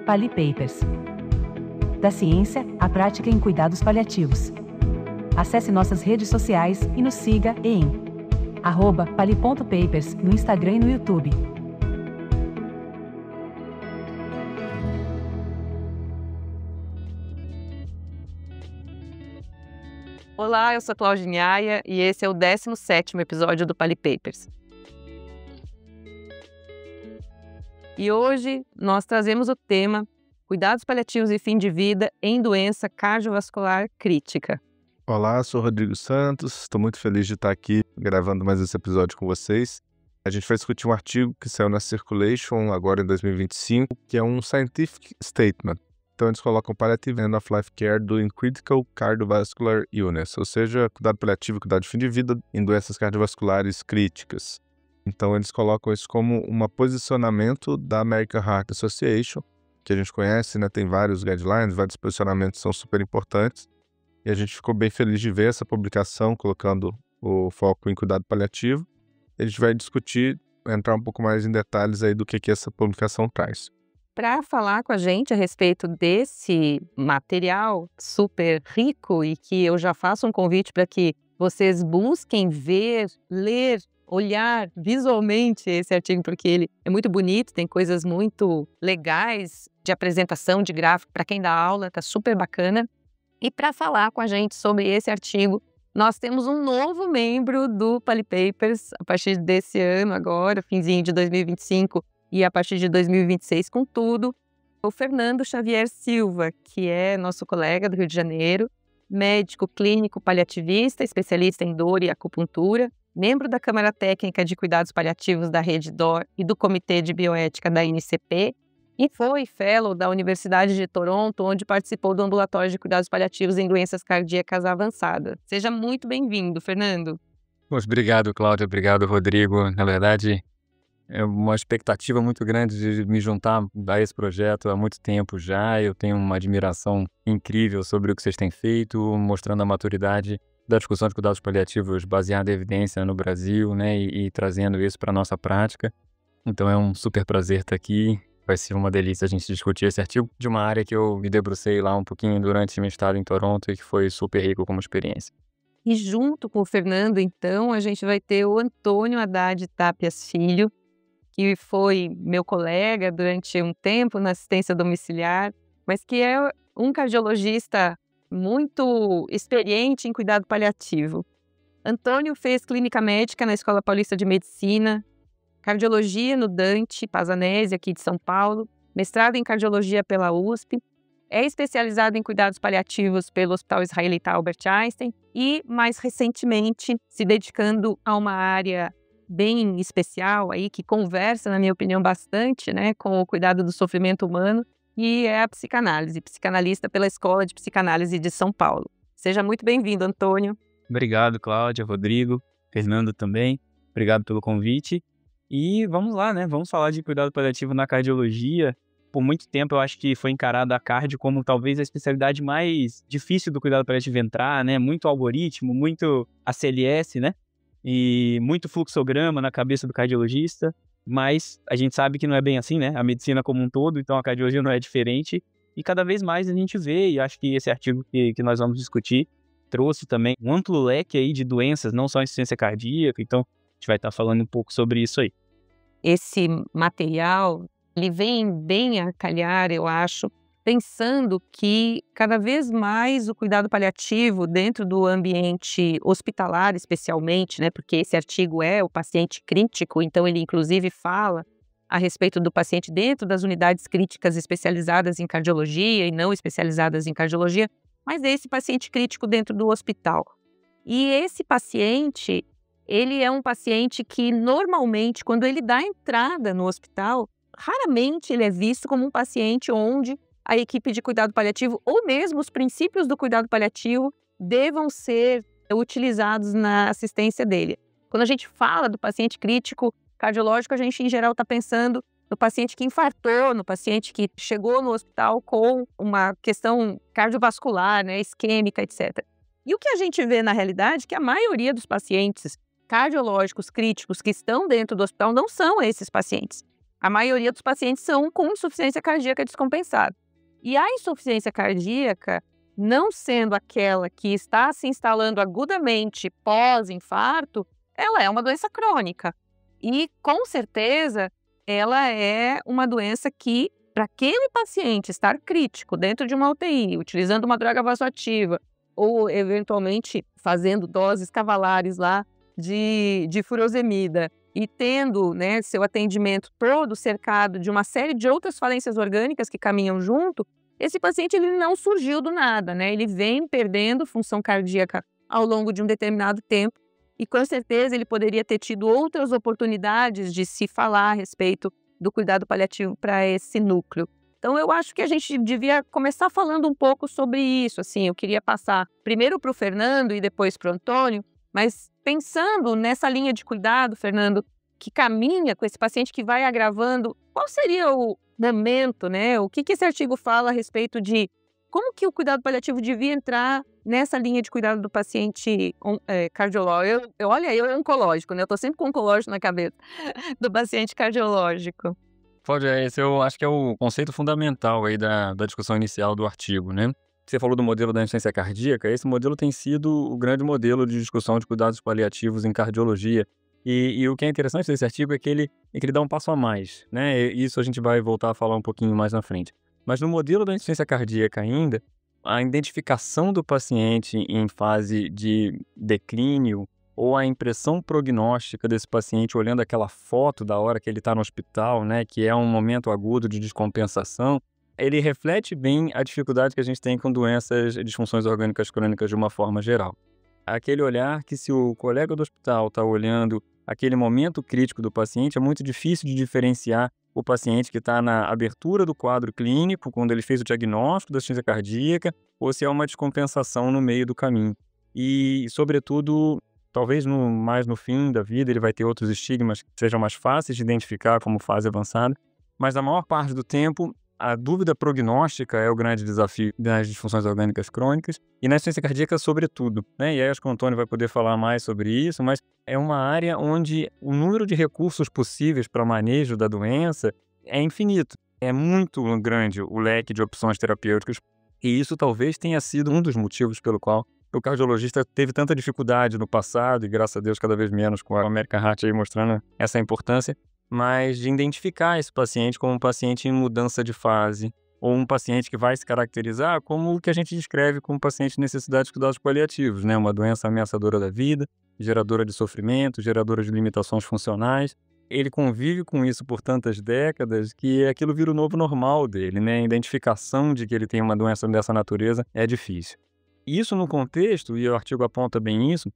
Pali Papers. Da ciência à prática em cuidados paliativos. Acesse nossas redes sociais e nos siga em @pali.papers no Instagram e no YouTube. Olá, eu sou a Cláudia Nhaia e esse é o 17º episódio do Pali Papers. E hoje nós trazemos o tema Cuidados paliativos e fim de vida em doença cardiovascular crítica. Olá, sou Rodrigo Santos, estou muito feliz de estar aqui gravando mais esse episódio com vocês. A gente vai discutir um artigo que saiu na Circulation agora em 2025, que é um Scientific Statement. Então eles colocam Palliative End of Life Care During Critical Cardiovascular Illness, ou seja, cuidado paliativo e cuidado de fim de vida em doenças cardiovasculares críticas. Então eles colocam isso como um posicionamento da American Heart Association, que a gente conhece, né? Tem vários guidelines, vários posicionamentos que são super importantes. E a gente ficou bem feliz de ver essa publicação, colocando o foco em cuidado paliativo. A gente vai discutir, entrar um pouco mais em detalhes aí do que essa publicação traz. Para falar com a gente a respeito desse material super rico e que eu já faço um convite para que vocês busquem ver, ler, olhar visualmente esse artigo, porque ele é muito bonito, tem coisas muito legais de apresentação, de gráfico, para quem dá aula, tá super bacana. E para falar com a gente sobre esse artigo, nós temos um novo membro do Pali Papers a partir desse ano agora, finzinho de 2025 e a partir de 2026 com tudo, o Fernando Xavier Silva, que é nosso colega do Rio de Janeiro, médico clínico paliativista, especialista em dor e acupuntura, membro da Câmara Técnica de Cuidados Paliativos da Rede DOR e do Comitê de Bioética da NCP, e foi fellow da Universidade de Toronto, onde participou do ambulatório de cuidados paliativos em doenças cardíacas avançadas. Seja muito bem-vindo, Fernando. Poxa, obrigado, Cláudia. Obrigado, Rodrigo. Na verdade, é uma expectativa muito grande de me juntar a esse projeto há muito tempo já. Eu tenho uma admiração incrível sobre o que vocês têm feito, mostrando a maturidade da discussão de cuidados paliativos baseada em evidência no Brasil, né, e trazendo isso para a nossa prática. Então é um super prazer estar aqui. Vai ser uma delícia a gente discutir esse artigo de uma área que eu me debrucei lá um pouquinho durante meu estado em Toronto e que foi super rico como experiência. E junto com o Fernando, então, a gente vai ter o Antônio Haddad Tapias Filho, que foi meu colega durante um tempo na assistência domiciliar, mas que é um cardiologista muito experiente em cuidado paliativo. Antônio fez clínica médica na Escola Paulista de Medicina, cardiologia no Dante Pazanese, aqui de São Paulo, mestrado em cardiologia pela USP, é especializado em cuidados paliativos pelo Hospital Israelita Albert Einstein e, mais recentemente, se dedicando a uma área bem especial aí, que conversa, na minha opinião, bastante, né, com o cuidado do sofrimento humano, e é a psicanálise, psicanalista pela Escola de Psicanálise de São Paulo. Seja muito bem-vindo, Antônio. Obrigado, Cláudia, Rodrigo, Fernando também. Obrigado pelo convite. E vamos lá, né? Vamos falar de cuidado paliativo na cardiologia. Por muito tempo eu acho que foi encarada a cardio como talvez a especialidade mais difícil do cuidado paliativo entrar, né? Muito algoritmo, muito ACLS, né? E muito fluxograma na cabeça do cardiologista. Mas a gente sabe que não é bem assim, né? A medicina como um todo, então a cardiologia não é diferente. E cada vez mais a gente vê, e acho que esse artigo que nós vamos discutir trouxe também um amplo leque aí de doenças, não só insuficiência cardíaca. Então a gente vai estar falando um pouco sobre isso aí. Esse material, ele vem bem a calhar, eu acho, pensando que cada vez mais o cuidado paliativo dentro do ambiente hospitalar, especialmente, né, porque esse artigo é o paciente crítico, então ele inclusive fala a respeito do paciente dentro das unidades críticas especializadas em cardiologia e não especializadas em cardiologia, mas esse paciente crítico dentro do hospital. E esse paciente, ele é um paciente que normalmente, quando ele dá entrada no hospital, raramente ele é visto como um paciente onde a equipe de cuidado paliativo ou mesmo os princípios do cuidado paliativo devam ser utilizados na assistência dele. Quando a gente fala do paciente crítico cardiológico, a gente em geral está pensando no paciente que infartou, no paciente que chegou no hospital com uma questão cardiovascular, né, isquêmica, etc. E o que a gente vê na realidade é que a maioria dos pacientes cardiológicos críticos que estão dentro do hospital não são esses pacientes. A maioria dos pacientes são com insuficiência cardíaca descompensada. E a insuficiência cardíaca, não sendo aquela que está se instalando agudamente pós-infarto, ela é uma doença crônica. E, com certeza, ela é uma doença que, para aquele paciente estar crítico dentro de uma UTI, utilizando uma droga vasoativa ou, eventualmente, fazendo doses cavalares lá de furosemida e tendo, né, seu atendimento todo cercado de uma série de outras falências orgânicas que caminham junto, esse paciente ele não surgiu do nada, né? Ele vem perdendo função cardíaca ao longo de um determinado tempo e, com certeza, ele poderia ter tido outras oportunidades de se falar a respeito do cuidado paliativo para esse núcleo. Então, eu acho que a gente devia começar falando um pouco sobre isso. Assim, eu queria passar primeiro para o Fernando e depois para o Antônio, mas pensando nessa linha de cuidado, Fernando, que caminha com esse paciente que vai agravando, qual seria o momento, né? O que esse artigo fala a respeito de como que o cuidado paliativo devia entrar nessa linha de cuidado do paciente cardiológico? Olha, eu oncológico, né? Eu tô sempre com oncológico na cabeça do paciente cardiológico. Cláudia, esse eu acho que é o conceito fundamental aí da discussão inicial do artigo, né? Você falou do modelo da insuficiência cardíaca, esse modelo tem sido o grande modelo de discussão de cuidados paliativos em cardiologia. E o que é interessante desse artigo é que ele dá um passo a mais, né? E isso a gente vai voltar a falar um pouquinho mais na frente. Mas no modelo da insuficiência cardíaca ainda, a identificação do paciente em fase de declínio ou a impressão prognóstica desse paciente olhando aquela foto da hora que ele está no hospital, né? Que é um momento agudo de descompensação, ele reflete bem a dificuldade que a gente tem com doenças e disfunções orgânicas crônicas de uma forma geral. Aquele olhar que, se o colega do hospital está olhando aquele momento crítico do paciente, é muito difícil de diferenciar o paciente que está na abertura do quadro clínico, quando ele fez o diagnóstico da insuficiência cardíaca, ou se é uma descompensação no meio do caminho. E, sobretudo, talvez mais no fim da vida ele vai ter outros estigmas que sejam mais fáceis de identificar como fase avançada, mas a maior parte do tempo a dúvida prognóstica é o grande desafio das disfunções orgânicas crônicas e na insuficiência cardíaca sobretudo, né? E aí acho que o Antônio vai poder falar mais sobre isso, mas é uma área onde o número de recursos possíveis para manejo da doença é infinito. É muito grande o leque de opções terapêuticas e isso talvez tenha sido um dos motivos pelo qual o cardiologista teve tanta dificuldade no passado e, graças a Deus, cada vez menos com a American Heart aí mostrando essa importância, mas de identificar esse paciente como um paciente em mudança de fase, ou um paciente que vai se caracterizar como o que a gente descreve como paciente de necessidade de cuidados paliativos, né? Uma doença ameaçadora da vida, geradora de sofrimento, geradora de limitações funcionais. Ele convive com isso por tantas décadas que aquilo vira o novo normal dele, né? A identificação de que ele tem uma doença dessa natureza é difícil. Isso no contexto, e o artigo aponta bem isso,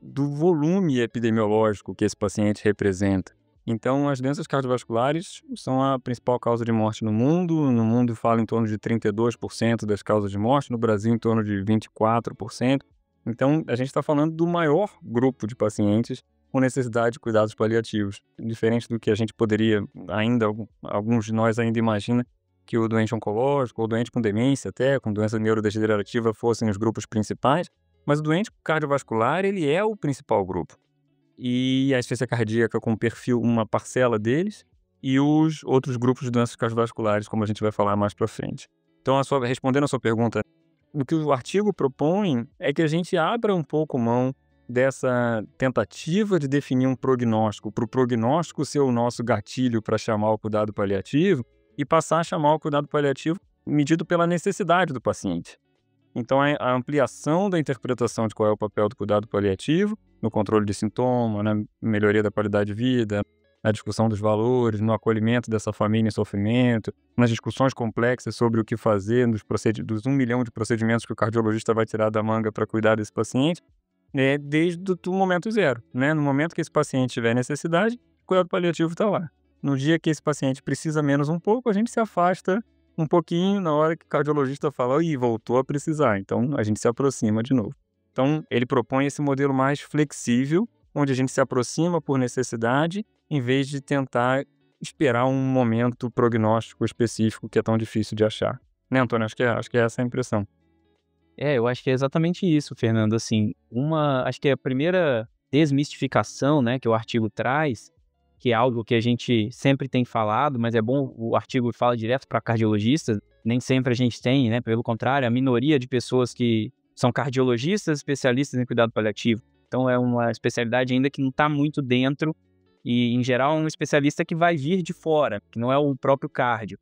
do volume epidemiológico que esse paciente representa. Então, as doenças cardiovasculares são a principal causa de morte no mundo. No mundo fala em torno de 32% das causas de morte, no Brasil em torno de 24%. Então, a gente está falando do maior grupo de pacientes com necessidade de cuidados paliativos. Diferente do que a gente poderia ainda, alguns de nós ainda imaginam que o doente oncológico, ou doente com demência até, com doença neurodegenerativa fossem os grupos principais, mas o doente cardiovascular, ele é o principal grupo. E a insuficiência cardíaca com perfil, uma parcela deles, e os outros grupos de doenças cardiovasculares, como a gente vai falar mais para frente. Então, respondendo a sua pergunta, o que o artigo propõe é que a gente abra um pouco mão dessa tentativa de definir um prognóstico, para o prognóstico ser o nosso gatilho para chamar o cuidado paliativo, e passar a chamar o cuidado paliativo medido pela necessidade do paciente. Então, a ampliação da interpretação de qual é o papel do cuidado paliativo no controle de sintoma, na melhoria da qualidade de vida, na discussão dos valores, no acolhimento dessa família em sofrimento, nas discussões complexas sobre o que fazer dos 1 milhão de procedimentos que o cardiologista vai tirar da manga para cuidar desse paciente, desde o momento zero, né? No momento que esse paciente tiver necessidade, o cuidado paliativo está lá. No dia que esse paciente precisa menos um pouco, a gente se afasta um pouquinho na hora que o cardiologista fala, voltou a precisar, então a gente se aproxima de novo. Então, ele propõe esse modelo mais flexível, onde a gente se aproxima por necessidade, em vez de tentar esperar um momento prognóstico específico que é tão difícil de achar. Né, Antônio? Acho que é essa a impressão. Eu acho que é exatamente isso, Fernando. Assim, acho que a primeira desmistificação, né, que o artigo traz, que é algo que a gente sempre tem falado, mas é bom, o artigo fala direto para cardiologistas, nem sempre a gente tem, né, pelo contrário, a minoria de pessoas que são cardiologistas, especialistas em cuidado paliativo. Então é uma especialidade ainda que não está muito dentro e, em geral, é um especialista que vai vir de fora, que não é o próprio cardio.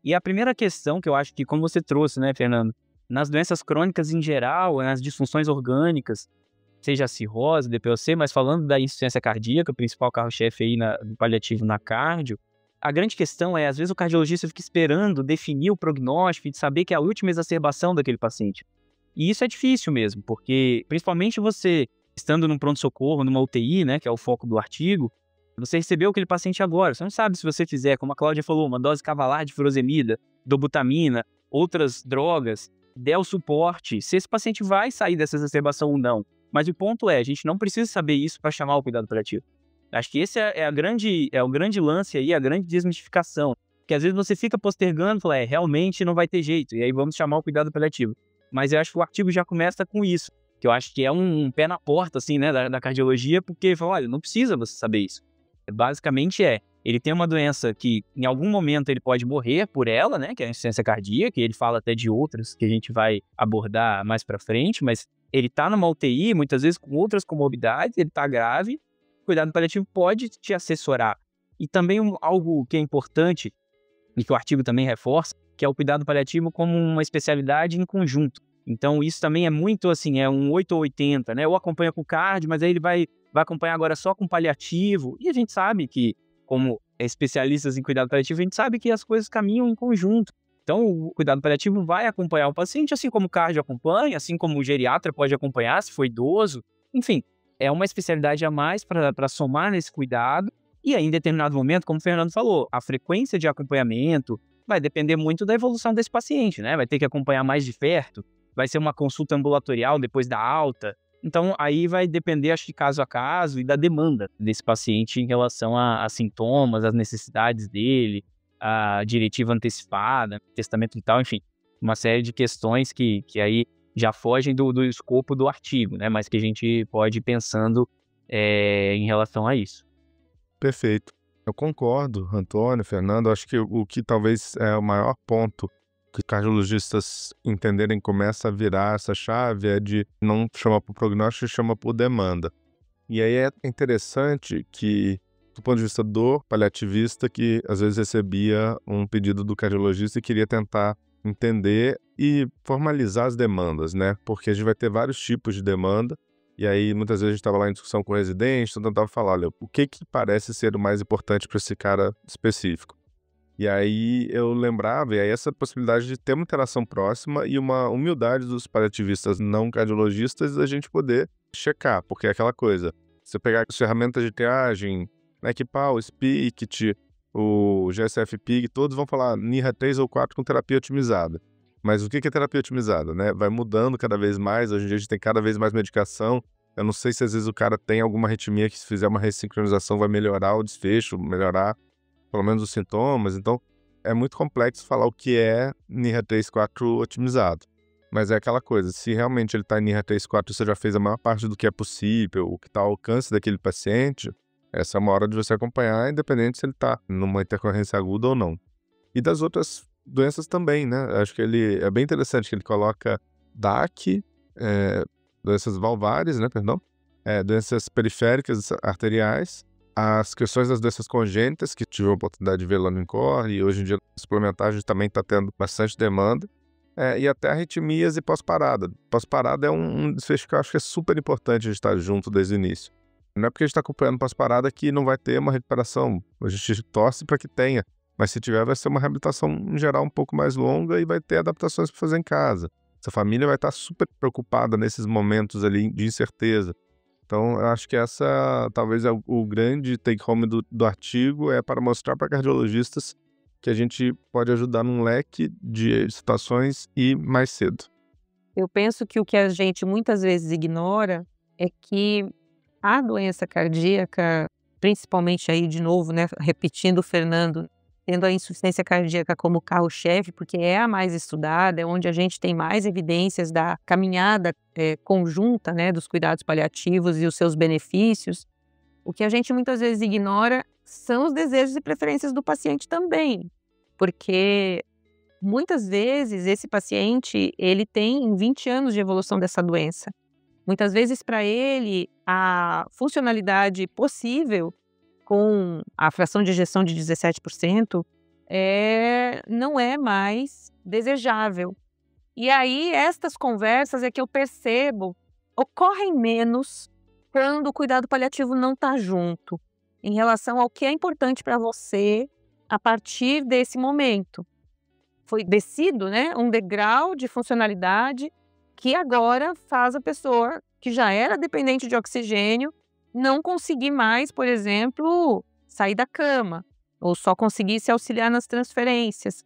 E a primeira questão que eu acho que, como você trouxe, né, Fernando, nas doenças crônicas em geral, nas disfunções orgânicas, seja a cirrose, DPOC, mas falando da insuficiência cardíaca, o principal carro-chefe aí do paliativo na cardio, a grande questão é, às vezes o cardiologista fica esperando definir o prognóstico e de saber que é a última exacerbação daquele paciente. E isso é difícil mesmo, porque principalmente você, estando num pronto-socorro, numa UTI, né, que é o foco do artigo, você recebeu aquele paciente agora, você não sabe se você fizer, como a Cláudia falou, uma dose cavalar de furosemida, dobutamina, outras drogas, der o suporte, se esse paciente vai sair dessa exacerbação ou não. Mas o ponto é, a gente não precisa saber isso para chamar o cuidado paliativo. Acho que esse é o grande lance aí, a grande desmistificação. Porque às vezes você fica postergando, fala, realmente não vai ter jeito, e aí vamos chamar o cuidado paliativo. Mas eu acho que o artigo já começa com isso, que eu acho que é um pé na porta, assim, né, da cardiologia, porque fala, olha, não precisa você saber isso. Basicamente ele tem uma doença que em algum momento ele pode morrer por ela, né, que é a insuficiência cardíaca, e ele fala até de outras que a gente vai abordar mais pra frente, mas ele tá numa UTI, muitas vezes com outras comorbidades, ele tá grave, o cuidado paliativo pode te assessorar. E também algo que é importante, e que o artigo também reforça, que é o cuidado paliativo como uma especialidade em conjunto. Então isso também é muito assim, é um 8 ou 80, né, ou acompanha com cardio, mas aí ele vai acompanhar agora só com paliativo, e a gente sabe que, como especialistas em cuidado paliativo, a gente sabe que as coisas caminham em conjunto. Então, o cuidado paliativo vai acompanhar o paciente, assim como o cardio acompanha, assim como o geriatra pode acompanhar, se for idoso. Enfim, é uma especialidade a mais para somar nesse cuidado. E aí, em determinado momento, como o Fernando falou, a frequência de acompanhamento vai depender muito da evolução desse paciente, né? Vai ter que acompanhar mais de perto, vai ser uma consulta ambulatorial depois da alta. Então, aí vai depender, acho que caso a caso, e da demanda desse paciente em relação a sintomas, as necessidades dele, a diretiva antecipada, testamento vital, enfim, uma série de questões que aí já fogem do escopo do artigo, né? Mas que a gente pode ir pensando em relação a isso. Perfeito. Eu concordo, Antônio, Fernando. Acho que o que talvez é o maior ponto que cardiologistas entenderem começa a virar essa chave é de não chamar por prognóstico, chama por demanda. E aí é interessante que, do ponto de vista do paliativista, que às vezes recebia um pedido do cardiologista e queria tentar entender e formalizar as demandas, né? Porque a gente vai ter vários tipos de demanda, e aí muitas vezes a gente estava lá em discussão com o residente, então tentava falar, olha, o que parece ser o mais importante para esse cara específico? E aí eu lembrava, e aí essa possibilidade de ter uma interação próxima e uma humildade dos paliativistas não cardiologistas da gente poder checar, porque é aquela coisa, você pegar as ferramentas de triagem, NECPAL, SPICT, o GSF-PIG, todos vão falar NIRA 3 ou 4 com terapia otimizada. Mas o que é terapia otimizada, né? Vai mudando cada vez mais, hoje em dia a gente tem cada vez mais medicação. Eu não sei se às vezes o cara tem alguma arritmia que se fizer uma ressincronização vai melhorar o desfecho, melhorar pelo menos os sintomas. Então é muito complexo falar o que é NIRA 3, 4 otimizado. Mas é aquela coisa, se realmente ele está em NIRA 3, 4 e você já fez a maior parte do que é possível, o que está ao alcance daquele paciente, essa é uma hora de você acompanhar, independente se ele está numa intercorrência aguda ou não. E das outras doenças também, né? Acho que ele é bem interessante que ele coloca DAC, doenças valvares, né? Perdão, doenças periféricas arteriais, as questões das doenças congênitas, que tive a oportunidade de ver lá no INCOR, e hoje em dia, suplementar, a gente também está tendo bastante demanda, e até arritmias e pós-parada. Pós-parada é um desfecho que eu acho que é super importante a gente estar junto desde o início. Não é porque a gente está acompanhando pós-parada que não vai ter uma recuperação. A gente torce para que tenha, mas se tiver vai ser uma reabilitação em geral um pouco mais longa e vai ter adaptações para fazer em casa. Essa família vai estar super preocupada nesses momentos ali de incerteza. Então, eu acho que essa talvez é o grande take-home do artigo, é para mostrar para cardiologistas que a gente pode ajudar num leque de situações e mais cedo. Eu penso que o que a gente muitas vezes ignora é que a doença cardíaca, principalmente aí de novo, né, repetindo o Fernando, tendo a insuficiência cardíaca como carro-chefe, porque é a mais estudada, é onde a gente tem mais evidências da caminhada conjunta, né, dos cuidados paliativos e os seus benefícios. O que a gente muitas vezes ignora são os desejos e preferências do paciente também, porque muitas vezes esse paciente ele tem 20 anos de evolução dessa doença. Muitas vezes para ele a funcionalidade possível com a fração de ejeção de 17% não é mais desejável. E aí estas conversas é que eu percebo ocorrem menos quando o cuidado paliativo não está junto, em relação ao que é importante para você a partir desse momento. Foi descido, né, um degrau de funcionalidade que agora faz a pessoa que já era dependente de oxigênio não conseguir mais, por exemplo, sair da cama, ou só conseguir se auxiliar nas transferências.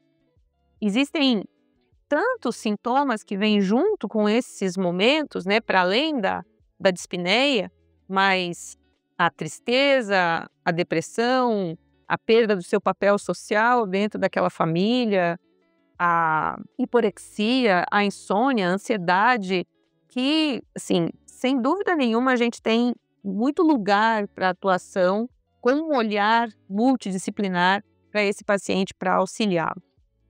Existem tantos sintomas que vêm junto com esses momentos, né, para além da dispneia, mas a tristeza, a depressão, a perda do seu papel social dentro daquela família, a hiporexia, a insônia, a ansiedade, que, assim, sem dúvida nenhuma a gente tem muito lugar para atuação com um olhar multidisciplinar para esse paciente, para auxiliá-lo.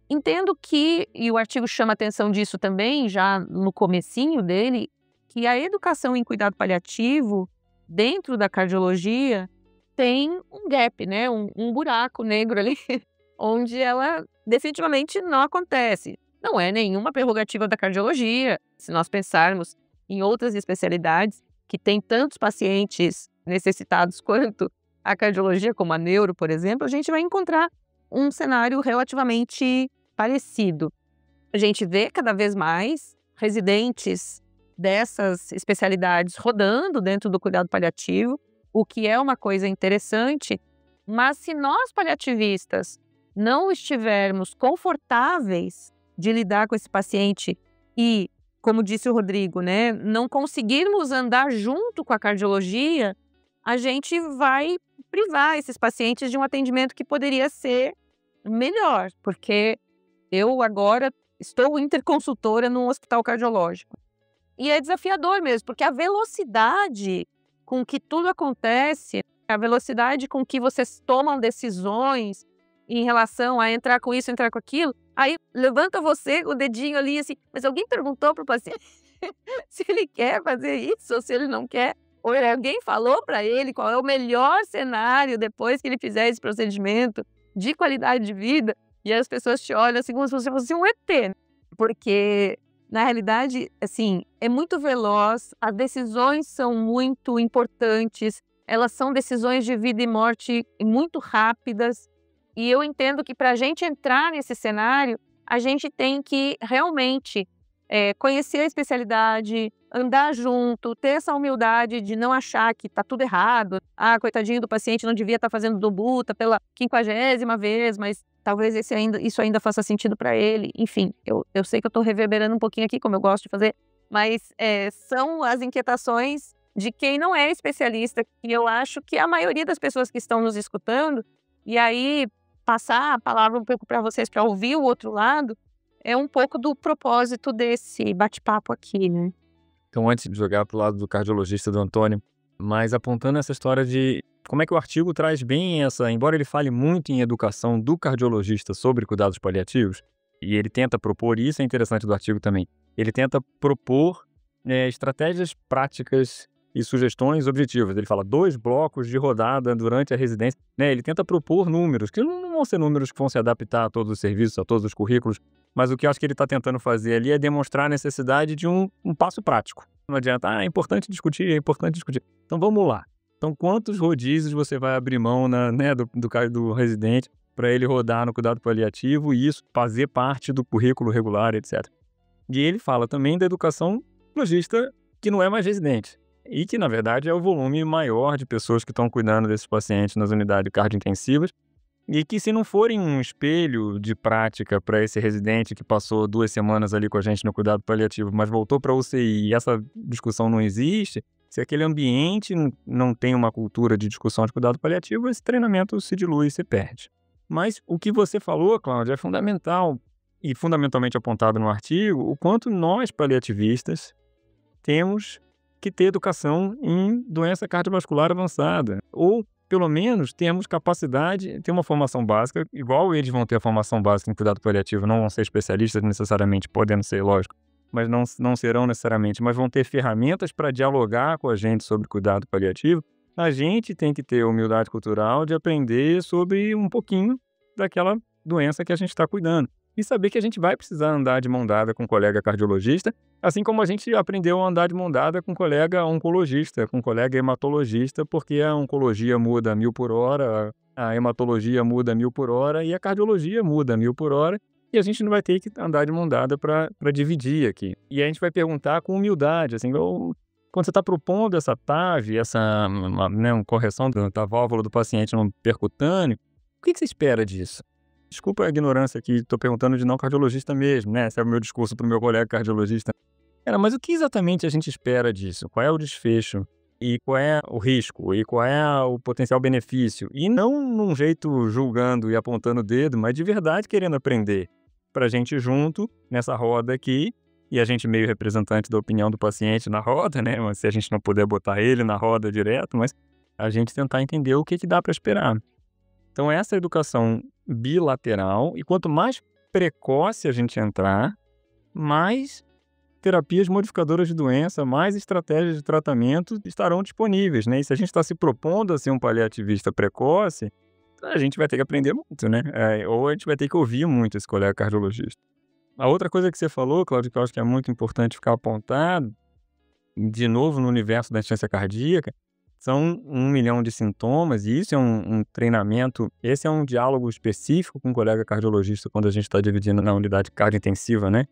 Entendo que, e o artigo chama atenção disso também, já no comecinho dele, que a educação em cuidado paliativo, dentro da cardiologia, tem um gap, né? um buraco negro ali, onde ela definitivamente não acontece. Não é nenhuma prerrogativa da cardiologia, se nós pensarmos em outras especialidades que têm tantos pacientes necessitados quanto a cardiologia, como a neuro, por exemplo, a gente vai encontrar um cenário relativamente parecido. A gente vê cada vez mais residentes dessas especialidades rodando dentro do cuidado paliativo, o que é uma coisa interessante, mas se nós paliativistas não estivermos confortáveis de lidar com esse paciente e, como disse o Rodrigo, né, não conseguirmos andar junto com a cardiologia, a gente vai privar esses pacientes de um atendimento que poderia ser melhor, porque eu agora estou interconsultora num hospital cardiológico. E é desafiador mesmo, porque a velocidade com que tudo acontece, a velocidade com que vocês tomam decisões em relação a entrar com isso, entrar com aquilo, aí levanta você o dedinho ali assim, mas alguém perguntou para o paciente se ele quer fazer isso ou se ele não quer? Ou alguém falou para ele qual é o melhor cenário depois que ele fizer esse procedimento de qualidade de vida? E as pessoas te olham assim como se você fosse um ET, porque na realidade, assim, é muito veloz, as decisões são muito importantes, elas são decisões de vida e morte muito rápidas. E eu entendo que para a gente entrar nesse cenário, a gente tem que realmente conhecer a especialidade, andar junto, ter essa humildade de não achar que está tudo errado. Ah, coitadinho do paciente, não devia estar fazendo dobuta pela 50ª vez, mas talvez isso ainda faça sentido para ele. Enfim, eu sei que eu estou reverberando um pouquinho aqui, como eu gosto de fazer, mas são as inquietações de quem não é especialista, que eu acho que a maioria das pessoas que estão nos escutando, e aí passar a palavra um pouco para vocês, para ouvir o outro lado, é um pouco do propósito desse bate-papo aqui, né? Então, antes de jogar para o lado do cardiologista do Antônio, mas apontando essa história de como é que o artigo traz bem embora ele fale muito em educação do cardiologista sobre cuidados paliativos, e ele tenta propor, e isso é interessante do artigo também, ele tenta propor estratégias práticas e sugestões objetivas. Ele fala 2 blocos de rodada durante a residência. Ele tenta propor números, que não vão ser números que vão se adaptar a todos os serviços, a todos os currículos, mas o que eu acho que ele está tentando fazer ali é demonstrar a necessidade de um passo prático. Não adianta, é importante discutir, é importante discutir. Então vamos lá. Então quantos rodízios você vai abrir mão do residente para ele rodar no cuidado paliativo e isso fazer parte do currículo regular, etc. E ele fala também da educação logista que não é mais residente. E que, na verdade, é o volume maior de pessoas que estão cuidando desses pacientes nas unidades cardiointensivas e que, se não forem um espelho de prática para esse residente que passou 2 semanas ali com a gente no cuidado paliativo, mas voltou para a UCI e essa discussão não existe, se aquele ambiente não tem uma cultura de discussão de cuidado paliativo, esse treinamento se dilui e se perde. Mas o que você falou, Cláudia, é fundamental e fundamentalmente apontado no artigo, o quanto nós paliativistas temos que ter educação em doença cardiovascular avançada, ou pelo menos temos capacidade, ter uma formação básica, igual eles vão ter a formação básica em cuidado paliativo, não vão ser especialistas necessariamente, podendo ser, lógico, mas não serão necessariamente, mas vão ter ferramentas para dialogar com a gente sobre cuidado paliativo. A gente tem que ter humildade cultural de aprender sobre um pouquinho daquela doença que a gente está cuidando. E saber que a gente vai precisar andar de mão dada com um colega cardiologista, assim como a gente aprendeu a andar de mão dada com um colega oncologista, com um colega hematologista, porque a oncologia muda 1000 por hora, a hematologia muda 1000 por hora e a cardiologia muda 1000 por hora. E a gente não vai ter que andar de mão dada para dividir aqui. E a gente vai perguntar com humildade, assim, quando você está propondo essa TAV, uma correção da válvula do paciente no percutâneo, o que você espera disso? Desculpa a ignorância aqui, estou perguntando de não cardiologista mesmo, né? Esse é o meu discurso para o meu colega cardiologista. Mas o que exatamente a gente espera disso? Qual é o desfecho? E qual é o risco? E qual é o potencial benefício? E não num jeito julgando e apontando o dedo, mas de verdade querendo aprender. Para a gente junto, nessa roda aqui, e a gente meio representante da opinião do paciente na roda, né? Mas se a gente não puder botar ele na roda direto, mas a gente tentar entender o que dá para esperar. Então, essa educação bilateral, e quanto mais precoce a gente entrar, mais terapias modificadoras de doença, mais estratégias de tratamento estarão disponíveis, né? E se a gente está se propondo a ser um paliativista precoce, a gente vai ter que aprender muito, né? Ou a gente vai ter que ouvir muito esse colega cardiologista. A outra coisa que você falou, Cláudio, que eu acho que é muito importante ficar apontado, de novo no universo da insuficiência cardíaca, são 1 milhão de sintomas, e isso é um treinamento, esse é um diálogo específico com o colega cardiologista quando a gente está dividindo na unidade cardiointensiva, né?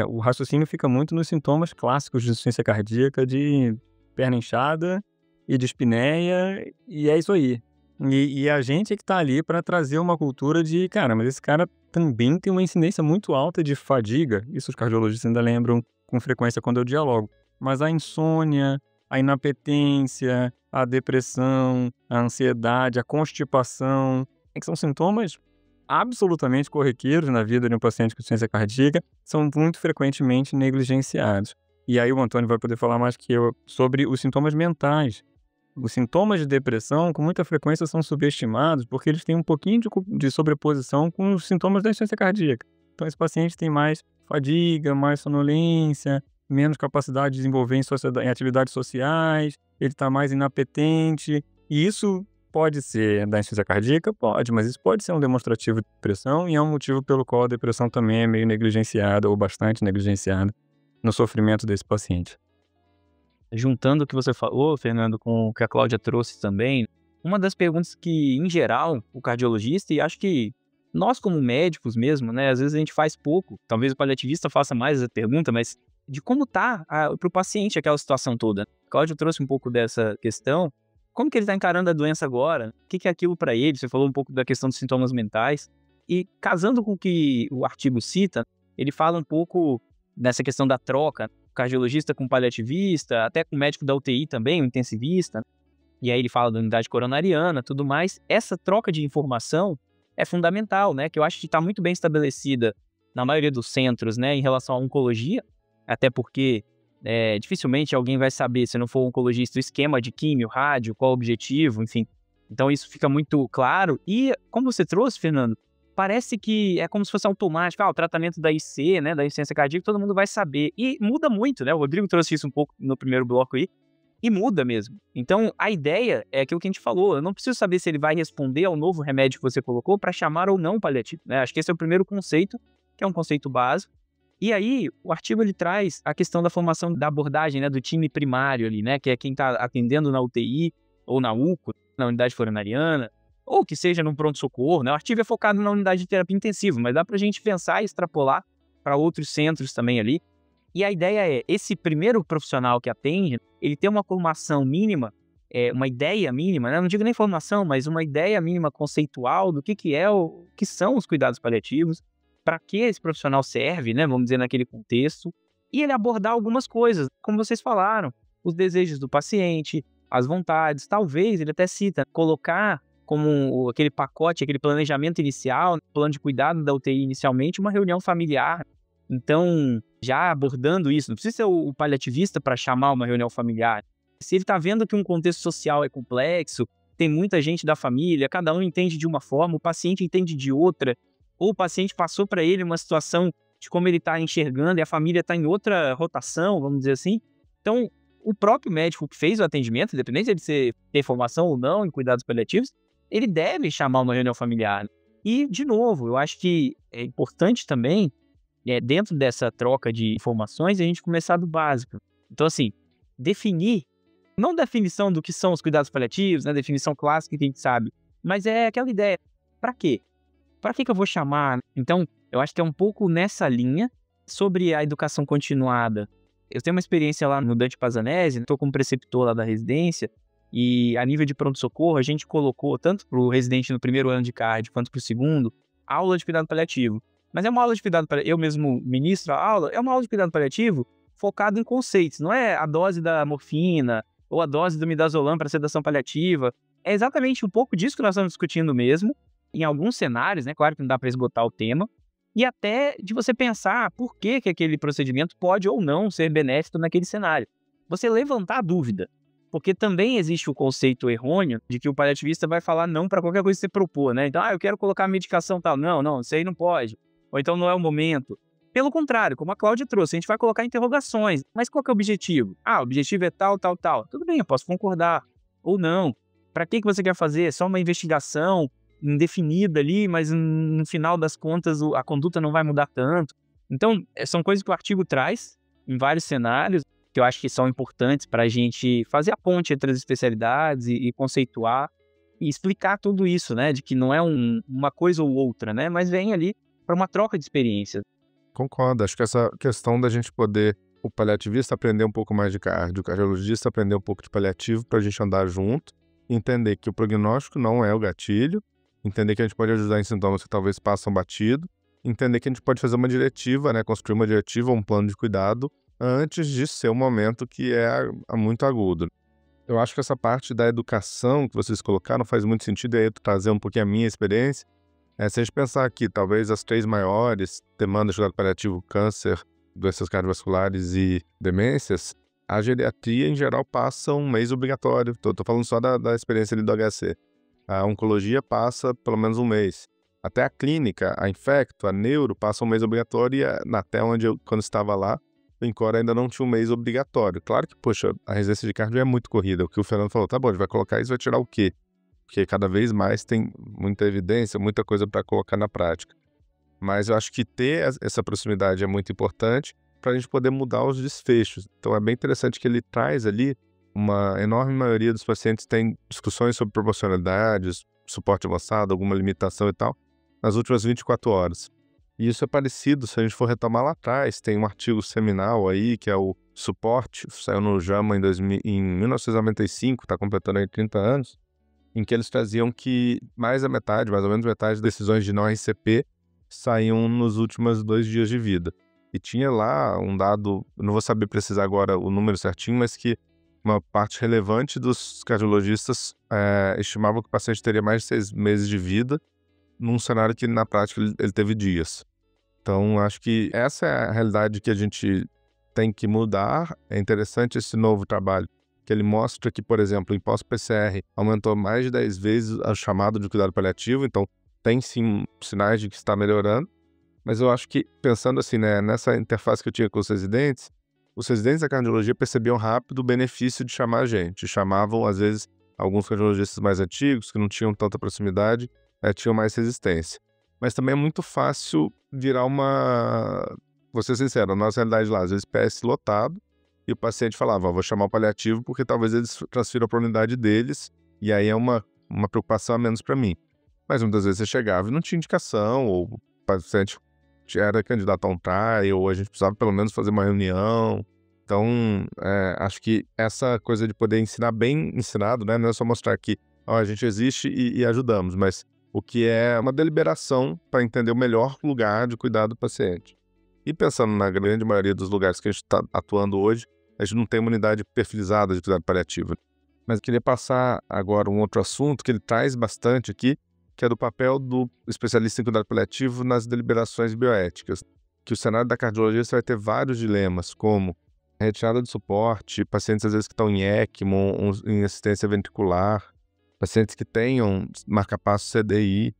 O raciocínio fica muito nos sintomas clássicos de insuficiência cardíaca, de perna inchada e de espineia, e é isso aí. E a gente é que está ali para trazer uma cultura de, cara, mas esse cara também tem uma incidência muito alta de fadiga, isso os cardiologistas ainda lembram com frequência quando eu dialogo, mas a insônia, a inapetência, a depressão, a ansiedade, a constipação, que são sintomas absolutamente corriqueiros na vida de um paciente com insuficiência cardíaca, são muito frequentemente negligenciados. E aí o Antônio vai poder falar mais que eu sobre os sintomas mentais. Os sintomas de depressão, com muita frequência, são subestimados porque eles têm um pouquinho de sobreposição com os sintomas da insuficiência cardíaca. Então, esse paciente tem mais fadiga, mais sonolência, menos capacidade de desenvolver em atividades sociais, ele está mais inapetente, e isso pode ser da insuficiência cardíaca? Pode, mas isso pode ser um demonstrativo de depressão e é um motivo pelo qual a depressão também é meio negligenciada ou bastante negligenciada no sofrimento desse paciente. Juntando o que você falou, Fernando, com o que a Cláudia trouxe também, uma das perguntas que, em geral, o cardiologista, e acho que nós como médicos mesmo, né, às vezes a gente faz pouco, talvez o paliativista faça mais essa pergunta, mas de como tá para o paciente aquela situação toda. A Cláudia trouxe um pouco dessa questão, como que ele está encarando a doença agora, o que é aquilo para ele, você falou um pouco da questão dos sintomas mentais, e casando com o que o artigo cita, ele fala um pouco dessa questão da troca, cardiologista com paliativista, até com médico da UTI também, o intensivista, e aí ele fala da unidade coronariana, tudo mais. Essa troca de informação é fundamental, né, que eu acho que está muito bem estabelecida na maioria dos centros, né, em relação à oncologia, até porque dificilmente alguém vai saber, se não for oncologista, o esquema de químio, rádio, qual o objetivo, enfim. Então isso fica muito claro. E como você trouxe, Fernando, parece que é como se fosse automático, o tratamento da IC, né, da insuficiência cardíaca, todo mundo vai saber. E muda muito, né? O Rodrigo trouxe isso um pouco no primeiro bloco aí, e muda mesmo. Então, a ideia é aquilo que a gente falou, eu não preciso saber se ele vai responder ao novo remédio que você colocou para chamar ou não paliativo, né? Acho que esse é o primeiro conceito, que é um conceito básico. E aí, o artigo ele traz a questão da formação da abordagem, né, do time primário ali, né, que é quem está atendendo na UTI ou na UCO, na unidade coronariana, ou que seja no pronto-socorro, né? O artigo é focado na unidade de terapia intensiva, mas dá pra gente pensar e extrapolar para outros centros também ali. E a ideia é, esse primeiro profissional que atende, ele tem uma formação mínima, uma ideia mínima, né? Não digo nem formação, mas uma ideia mínima conceitual do que que são os cuidados paliativos, para que esse profissional serve, né? Vamos dizer, naquele contexto, e ele abordar algumas coisas, como vocês falaram, os desejos do paciente, as vontades, talvez, ele até cita, colocar como aquele pacote, aquele planejamento inicial, plano de cuidado da UTI inicialmente, uma reunião familiar. Então, já abordando isso, não precisa ser o paliativista para chamar uma reunião familiar. Se ele está vendo que um contexto social é complexo, tem muita gente da família, cada um entende de uma forma, o paciente entende de outra, ou o paciente passou para ele uma situação de como ele está enxergando e a família está em outra rotação, vamos dizer assim. Então, o próprio médico que fez o atendimento, independente de ter formação ou não em cuidados paliativos, ele deve chamar uma reunião familiar. E, de novo, eu acho que é importante também, dentro dessa troca de informações, a gente começar do básico. Então, assim, definir, não definição do que são os cuidados paliativos, né, definição clássica que a gente sabe, mas é aquela ideia, para quê? Para que eu vou chamar? Então, eu acho que é um pouco nessa linha. Sobre a educação continuada. Eu tenho uma experiência lá no Dante Pazzanese, estou como preceptor lá da residência, e a nível de pronto-socorro, a gente colocou, tanto para o residente no primeiro ano de CARD, quanto para o segundo, aula de cuidado paliativo. Mas é uma aula de cuidado paliativo, eu mesmo ministro a aula, é uma aula de cuidado paliativo focado em conceitos, não é a dose da morfina ou a dose do midazolam para sedação paliativa. É exatamente um pouco disso que nós estamos discutindo mesmo, em alguns cenários, né? Claro que não dá para esgotar o tema, e até de você pensar por que aquele procedimento pode ou não ser benéfico naquele cenário. Você levantar a dúvida, porque também existe o conceito errôneo de que o paliativista vai falar não para qualquer coisa que você propor, né? Então, eu quero colocar medicação tal. Não, isso aí não pode. Ou então não é o momento. Pelo contrário, como a Cláudia trouxe, a gente vai colocar interrogações. Mas qual que é o objetivo? O objetivo é tal. Tudo bem, eu posso concordar. Ou não. Para que você quer fazer? É só uma investigação indefinida ali, mas no final das contas a conduta não vai mudar tanto. Então, são coisas que o artigo traz em vários cenários, que eu acho que são importantes para a gente fazer a ponte entre as especialidades e conceituar e explicar tudo isso, né? De que não é uma coisa ou outra, né? Mas vem ali para uma troca de experiências. Concordo, acho que essa questão da gente poder, o paliativista aprender um pouco mais de cardio, o cardiologista aprender um pouco de paliativo para a gente andar junto, entender que o prognóstico não é o gatilho, entender que a gente pode ajudar em sintomas que talvez passam batido, entender que a gente pode fazer uma diretiva, né, construir uma diretiva ou um plano de cuidado antes de ser um momento que é muito agudo. Eu acho que essa parte da educação que vocês colocaram faz muito sentido, e aí eu trazer um pouquinho a minha experiência. Se a gente pensar aqui, talvez as 3 maiores demandas de cuidado paliativo, câncer, doenças cardiovasculares e demências, a geriatria em geral passa um mês obrigatório. Tô falando só da experiência ali do HC. A oncologia passa pelo menos um mês. Até a clínica, a infecto, a neuro passa um mês obrigatório, e até onde quando estava lá, o INCOR ainda não tinha um mês obrigatório. Claro que, poxa, a residência de cardio é muito corrida. O que o Fernando falou, tá bom, a gente vai colocar isso, vai tirar o quê? Porque cada vez mais tem muita evidência, muita coisa para colocar na prática. Mas eu acho que ter essa proximidade é muito importante para a gente poder mudar os desfechos. Então é bem interessante que ele traz ali, uma enorme maioria dos pacientes tem discussões sobre proporcionalidades, suporte avançado, alguma limitação e tal, nas últimas 24 horas. E isso é parecido, se a gente for retomar lá atrás, tem um artigo seminal aí, que é o Suporte, saiu no JAMA em 1995, está completando aí 30 anos, em que eles traziam que mais ou menos metade das decisões de não RCP saíam nos últimos 2 dias de vida. E tinha lá um dado, eu não vou saber precisar agora o número certinho, mas que uma parte relevante dos cardiologistas estimava que o paciente teria mais de 6 meses de vida, num cenário que na prática ele teve dias. Então acho que essa é a realidade que a gente tem que mudar. É interessante esse novo trabalho, que ele mostra que, por exemplo, em pós-PCR aumentou mais de 10 vezes a chamada de cuidado paliativo, então tem sim sinais de que está melhorando, mas eu acho que, pensando assim, né, nessa interface que eu tinha com os residentes da cardiologia percebiam rápido o benefício de chamar a gente. Chamavam, às vezes, alguns cardiologistas mais antigos, que não tinham tanta proximidade, tinham mais resistência. Mas também é muito fácil virar vou ser sincero, a nossa realidade lá, às vezes PS lotado, e o paciente falava, vou chamar o paliativo porque talvez eles transfiram para a unidade deles, e aí é uma preocupação a menos para mim. Mas muitas vezes você chegava e não tinha indicação, ou o paciente era candidato a um trial, ou a gente precisava pelo menos fazer uma reunião. Então, acho que essa coisa de poder ensinar bem ensinado, né, não é só mostrar que a gente existe e ajudamos, mas o que é uma deliberação para entender o melhor lugar de cuidar do paciente. E pensando na grande maioria dos lugares que a gente está atuando hoje, a gente não tem uma unidade perfilizada de cuidado paliativo. Mas eu queria passar agora um outro assunto que ele traz bastante aqui, que é do papel do especialista em cuidado paliativo nas deliberações bioéticas. Que o cenário da cardiologia você vai ter vários dilemas, como retirada de suporte, pacientes às vezes que estão em ECMO, em assistência ventricular, pacientes que tenham marca-passo CDI.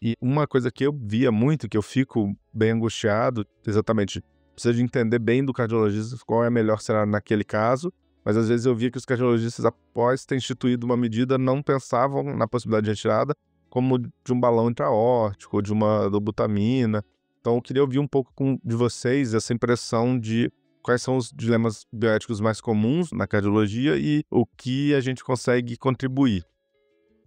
E uma coisa que eu via muito, que eu fico bem angustiado, exatamente, precisa de entender bem do cardiologista qual é o melhor cenário naquele caso, mas às vezes eu via que os cardiologistas, após ter instituído uma medida, não pensavam na possibilidade de retirada como de um balão intraórtico, ou de uma dobutamina. Então eu queria ouvir um pouco de vocês essa impressão de quais são os dilemas bioéticos mais comuns na cardiologia e o que a gente consegue contribuir.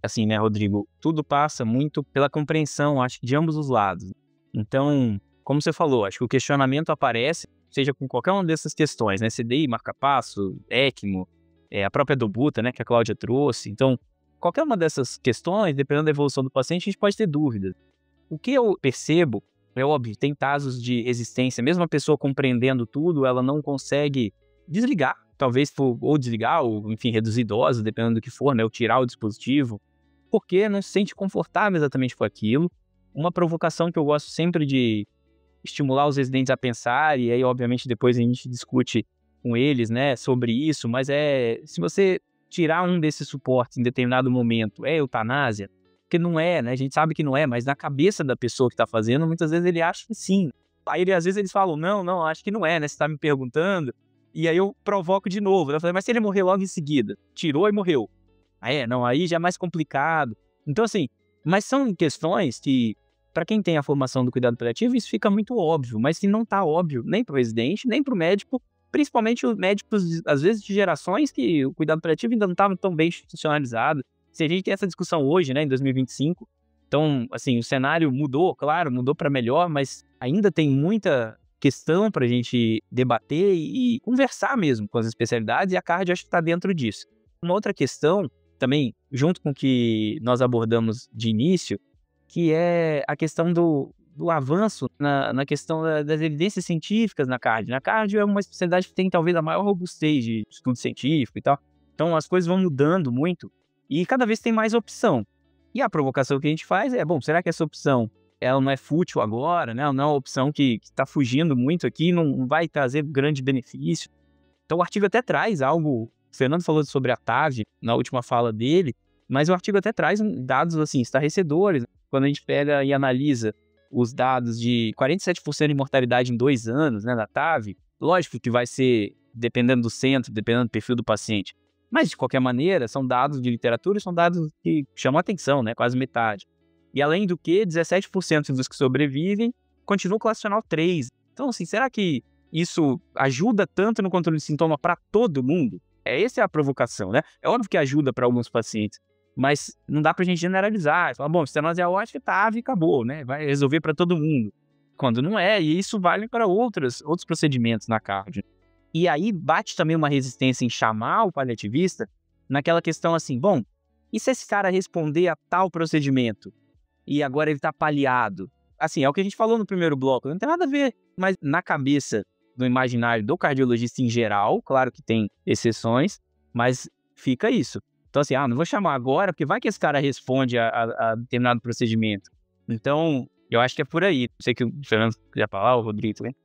Assim, né, Rodrigo, tudo passa muito pela compreensão, acho que de ambos os lados. Então, como você falou, acho que o questionamento aparece, seja com qualquer uma dessas questões, né, CDI, marca-passo, ECMO, a própria dobuta, né, que a Cláudia trouxe. Então, qualquer uma dessas questões, dependendo da evolução do paciente, a gente pode ter dúvidas. O que eu percebo, é óbvio, tem casos de resistência, mesmo a pessoa compreendendo tudo, ela não consegue desligar, talvez ou desligar, ou enfim, reduzir dose, dependendo do que for, né, ou tirar o dispositivo, porque não se sente confortável exatamente com aquilo. Uma provocação que eu gosto sempre de estimular os residentes a pensar, e aí, obviamente, depois a gente discute com eles, né, sobre isso, mas se você tirar um desses suportes em determinado momento, é eutanásia? Porque não é, né, a gente sabe que não é, mas na cabeça da pessoa que está fazendo, muitas vezes ele acha que sim. Aí, às vezes, eles falam, não, acho que não é, né, você está me perguntando, e aí eu provoco de novo, né? Eu falei, mas se ele morrer logo em seguida, tirou e morreu. Aí já é mais complicado. Então, assim, mas são questões que, para quem tem a formação do cuidado paliativo, isso fica muito óbvio, mas se não está óbvio nem para o residente, nem para o médico, principalmente os médicos, às vezes, de gerações que o cuidado paliativo ainda não estava tão bem institucionalizado. Se a gente tem essa discussão hoje, né, em 2025, então, assim, o cenário mudou, claro, mudou para melhor, mas ainda tem muita questão para a gente debater e conversar mesmo com as especialidades, e a cardio acho que está dentro disso. Uma outra questão, também, junto com o que nós abordamos de início, que é a questão do avanço na questão das evidências científicas na cardio. Na cardio é uma especialidade que tem talvez a maior robustez de estudo científico e tal. Então as coisas vão mudando muito e cada vez tem mais opção. E a provocação que a gente faz é, bom, será que essa opção ela não é fútil agora, né? Ela não é uma opção que está fugindo muito aqui, não vai trazer grande benefício. Então o artigo até traz algo, o Fernando falou sobre a TAV na última fala dele, mas o artigo até traz dados assim, estarrecedores. Quando a gente pega e analisa os dados de 47% de mortalidade em 2 anos, né, da TAV, lógico que vai ser dependendo do centro, dependendo do perfil do paciente, mas de qualquer maneira são dados de literatura e são dados que chamam a atenção, né, quase metade. E além do que, 17% dos que sobrevivem continuam classificacional 3. Então, assim, será que isso ajuda tanto no controle de sintoma para todo mundo? Essa é a provocação, né? É óbvio que ajuda para alguns pacientes, mas não dá pra gente generalizar. Falar, bom, estenose aórtica tá e acabou, né? Vai resolver para todo mundo. Quando não é, e isso vale para outros procedimentos na cardio. E aí bate também uma resistência em chamar o paliativista naquela questão assim, bom, e se esse cara responder a tal procedimento e agora ele tá paliado? Assim, é o que a gente falou no primeiro bloco, não tem nada a ver, mas na cabeça do imaginário do cardiologista em geral, claro que tem exceções, mas fica isso. Então assim, não vou chamar agora, porque vai que esse cara responde a determinado procedimento. Então, eu acho que é por aí. Não sei que o Fernando queria falar, o Rodrigo também.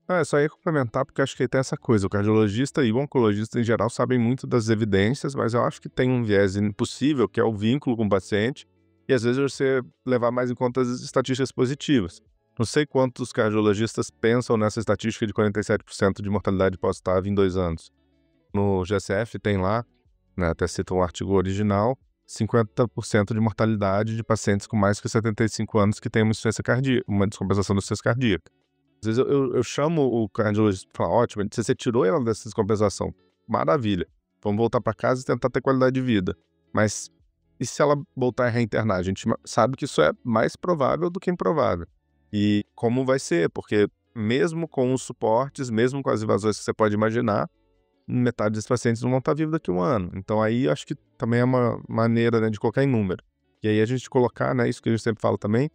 É só ia complementar, porque acho que tem essa coisa. O cardiologista e o oncologista, em geral, sabem muito das evidências, mas eu acho que tem um viés impossível, que é o vínculo com o paciente, e às vezes você levar mais em conta as estatísticas positivas. Não sei quantos cardiologistas pensam nessa estatística de 47% de mortalidade pós-TAV em 2 anos. No GSF tem lá, né, até cita um artigo original, 50% de mortalidade de pacientes com mais que 75 anos que têm uma insuficiência cardíaca, uma descompensação da insuficiência cardíaca. Às vezes eu chamo o cardiologista e falo, ótimo, se você tirou ela dessa descompensação, maravilha, vamos voltar para casa e tentar ter qualidade de vida. Mas e se ela voltar a reinternar? A gente sabe que isso é mais provável do que improvável. E como vai ser? Porque mesmo com os suportes, mesmo com as invasões que você pode imaginar, metade dos pacientes não vão estar vivos daqui a 1 ano. Então aí acho que também é uma maneira, né, de colocar em número. E aí a gente colocar, né, isso que a gente sempre fala também,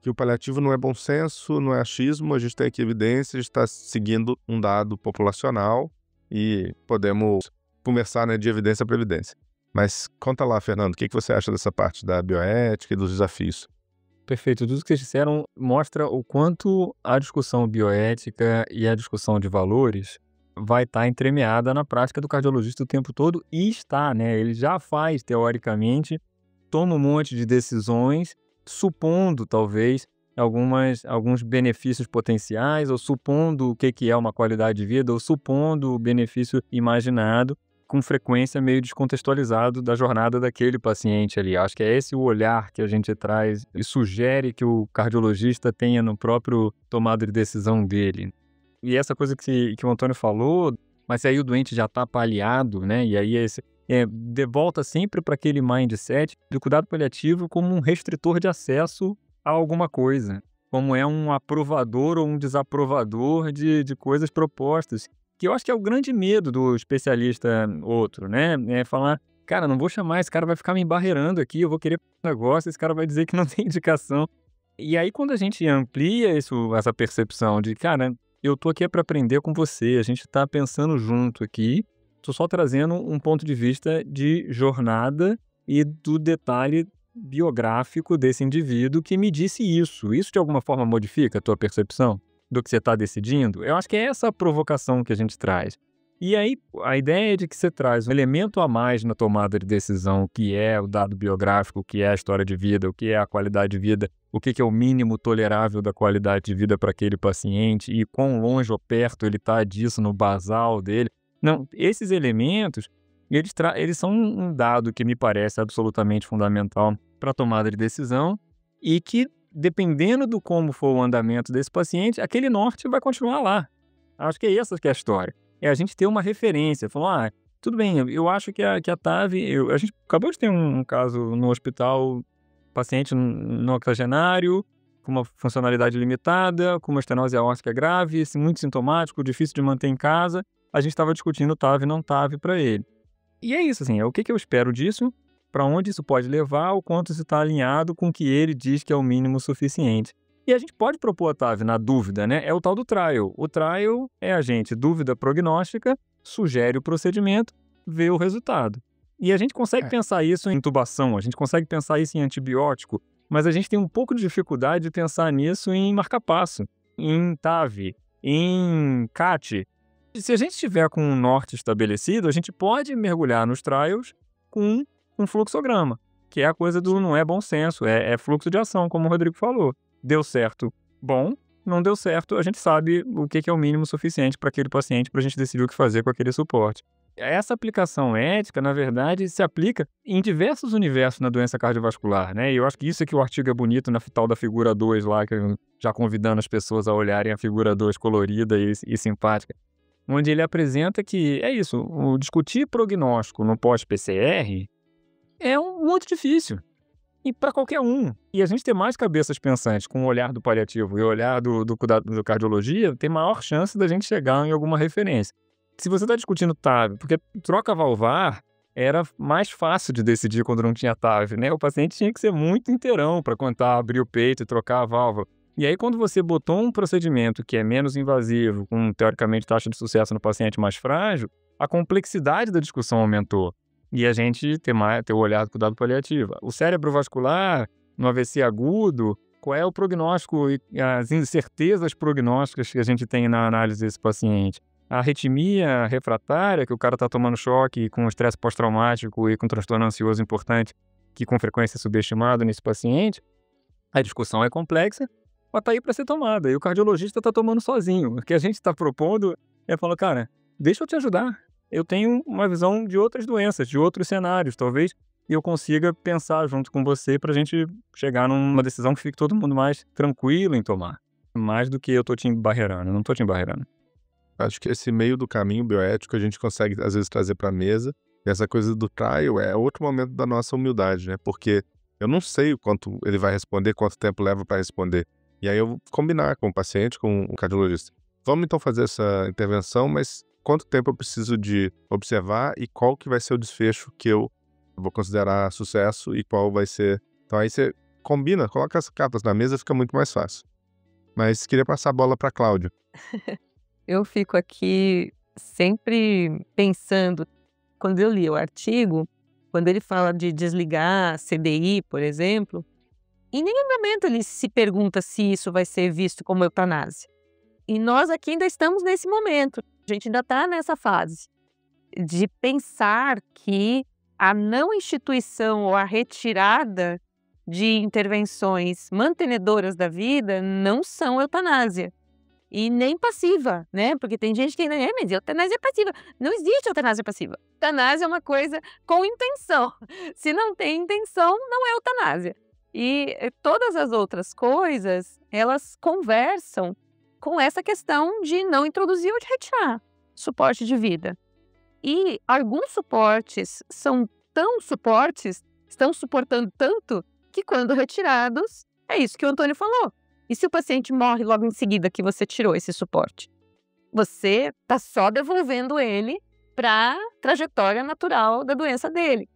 que o paliativo não é bom senso, não é achismo, a gente tem aqui evidência, a gente está seguindo um dado populacional e podemos conversar, né, de evidência para evidência. Mas conta lá, Fernando, o que você acha dessa parte da bioética e dos desafios? Perfeito. Tudo que vocês disseram mostra o quanto a discussão bioética e a discussão de valores vai estar entremeada na prática do cardiologista o tempo todo e está, né? Ele já faz, teoricamente, toma um monte de decisões, supondo, talvez, alguns benefícios potenciais, ou supondo o que é uma qualidade de vida, ou supondo o benefício imaginado, com frequência meio descontextualizado da jornada daquele paciente ali. Acho que é esse o olhar que a gente traz e sugere que o cardiologista tenha no próprio tomada de decisão dele. E essa coisa que o Antônio falou, mas aí o doente já está paliado, né? E aí de volta sempre para aquele mindset do cuidado paliativo como um restritor de acesso a alguma coisa, como é um aprovador ou um desaprovador de coisas propostas. Que eu acho que é o grande medo do especialista outro, né? É falar, cara, não vou chamar, esse cara vai ficar me embarreirando aqui, eu vou querer um negócio, esse cara vai dizer que não tem indicação. E aí, quando a gente amplia essa percepção de, cara, eu tô aqui para aprender com você, a gente tá pensando junto aqui, tô só trazendo um ponto de vista de jornada e do detalhe biográfico desse indivíduo que me disse isso. Isso, de alguma forma, modifica a tua percepção do que você está decidindo? Eu acho que é essa a provocação que a gente traz. E aí, a ideia de que você traz um elemento a mais na tomada de decisão, que é o dado biográfico, que é a história de vida, o que é a qualidade de vida, o que é o mínimo tolerável da qualidade de vida para aquele paciente e quão longe ou perto ele está disso no basal dele. Não, esses elementos, eles são um dado que me parece absolutamente fundamental para a tomada de decisão e que, dependendo do como for o andamento desse paciente, aquele norte vai continuar lá. Acho que é essa que é a história. É a gente ter uma referência. Falar, tudo bem, eu acho que a TAV... a gente acabou de ter um caso no hospital, paciente no octogenário, com uma funcionalidade limitada, com uma estenose aórtica grave, muito sintomático, difícil de manter em casa. A gente estava discutindo TAV e não TAV para ele. E é isso, assim, o que eu espero disso? Para onde isso pode levar, o quanto isso está alinhado com o que ele diz que é o mínimo suficiente. E a gente pode propor a TAV na dúvida, né? É o tal do trial. O trial é a gente, dúvida prognóstica, sugere o procedimento, vê o resultado. E a gente consegue pensar isso em intubação, a gente consegue pensar isso em antibiótico, mas a gente tem um pouco de dificuldade de pensar nisso em marca-passo, em TAV, em CAT. Se a gente estiver com um norte estabelecido, a gente pode mergulhar nos trials com um fluxograma, que é a coisa do não é bom senso, é fluxo de ação, como o Rodrigo falou. Deu certo, bom. Não deu certo, a gente sabe o que é o mínimo suficiente para aquele paciente para a gente decidir o que fazer com aquele suporte. Essa aplicação ética, na verdade, se aplica em diversos universos na doença cardiovascular, né? E eu acho que isso é que o artigo é bonito na tal da figura 2 lá, que já convidando as pessoas a olharem a figura 2 colorida e simpática, onde ele apresenta que é isso, o discutir prognóstico no pós-PCR é muito difícil. E para qualquer um. E a gente ter mais cabeças pensantes com o olhar do paliativo e o olhar do cardiologia, tem maior chance da gente chegar em alguma referência. Se você está discutindo TAV, porque troca valvar era mais fácil de decidir quando não tinha TAV, né? O paciente tinha que ser muito inteirão para contar, abrir o peito e trocar a válvula. E aí, quando você botou um procedimento que é menos invasivo, com, teoricamente, taxa de sucesso no paciente mais frágil, a complexidade da discussão aumentou. E a gente ter o olhar do cuidado paliativo. O cérebro vascular, no AVC agudo, qual é o prognóstico e as incertezas prognósticas que a gente tem na análise desse paciente? A arritmia refratária, que o cara está tomando choque com estresse pós-traumático e com transtorno ansioso importante, que com frequência é subestimado nesse paciente, a discussão é complexa, mas está aí para ser tomada. E o cardiologista está tomando sozinho. O que a gente está propondo é falar, cara, deixa eu te ajudar. Eu tenho uma visão de outras doenças, de outros cenários, talvez eu consiga pensar junto com você para a gente chegar numa decisão que fique todo mundo mais tranquilo em tomar. Mais do que eu tô te embarreirando, eu não tô te embarreirando. Acho que esse meio do caminho bioético a gente consegue, às vezes, trazer para a mesa. E essa coisa do trial é outro momento da nossa humildade, né? Porque eu não sei o quanto ele vai responder, quanto tempo leva para responder. E aí eu vou combinar com o paciente, com o cardiologista. Vamos então fazer essa intervenção, mas quanto tempo eu preciso de observar e qual que vai ser o desfecho que eu vou considerar sucesso e qual vai ser... Então aí você combina, coloca as cartas na mesa, fica muito mais fácil. Mas queria passar a bola para a Cláudia. Eu fico aqui sempre pensando quando eu li o artigo, quando ele fala de desligar CDI, por exemplo, em nenhum momento ele se pergunta se isso vai ser visto como eutanásia. E nós aqui ainda estamos nesse momento, a gente ainda está nessa fase de pensar que a não instituição ou a retirada de intervenções mantenedoras da vida não são eutanásia. E nem passiva, né? Porque tem gente que ainda mas eutanásia é passiva. Não existe eutanásia passiva. Eutanásia é uma coisa com intenção. Se não tem intenção, não é eutanásia. E todas as outras coisas, elas conversam com essa questão de não introduzir ou de retirar suporte de vida. E alguns suportes são tão suportes, estão suportando tanto, que quando retirados, é isso que o Antônio falou. E se o paciente morre logo em seguida que você tirou esse suporte? Você está só devolvendo ele para a trajetória natural da doença dele.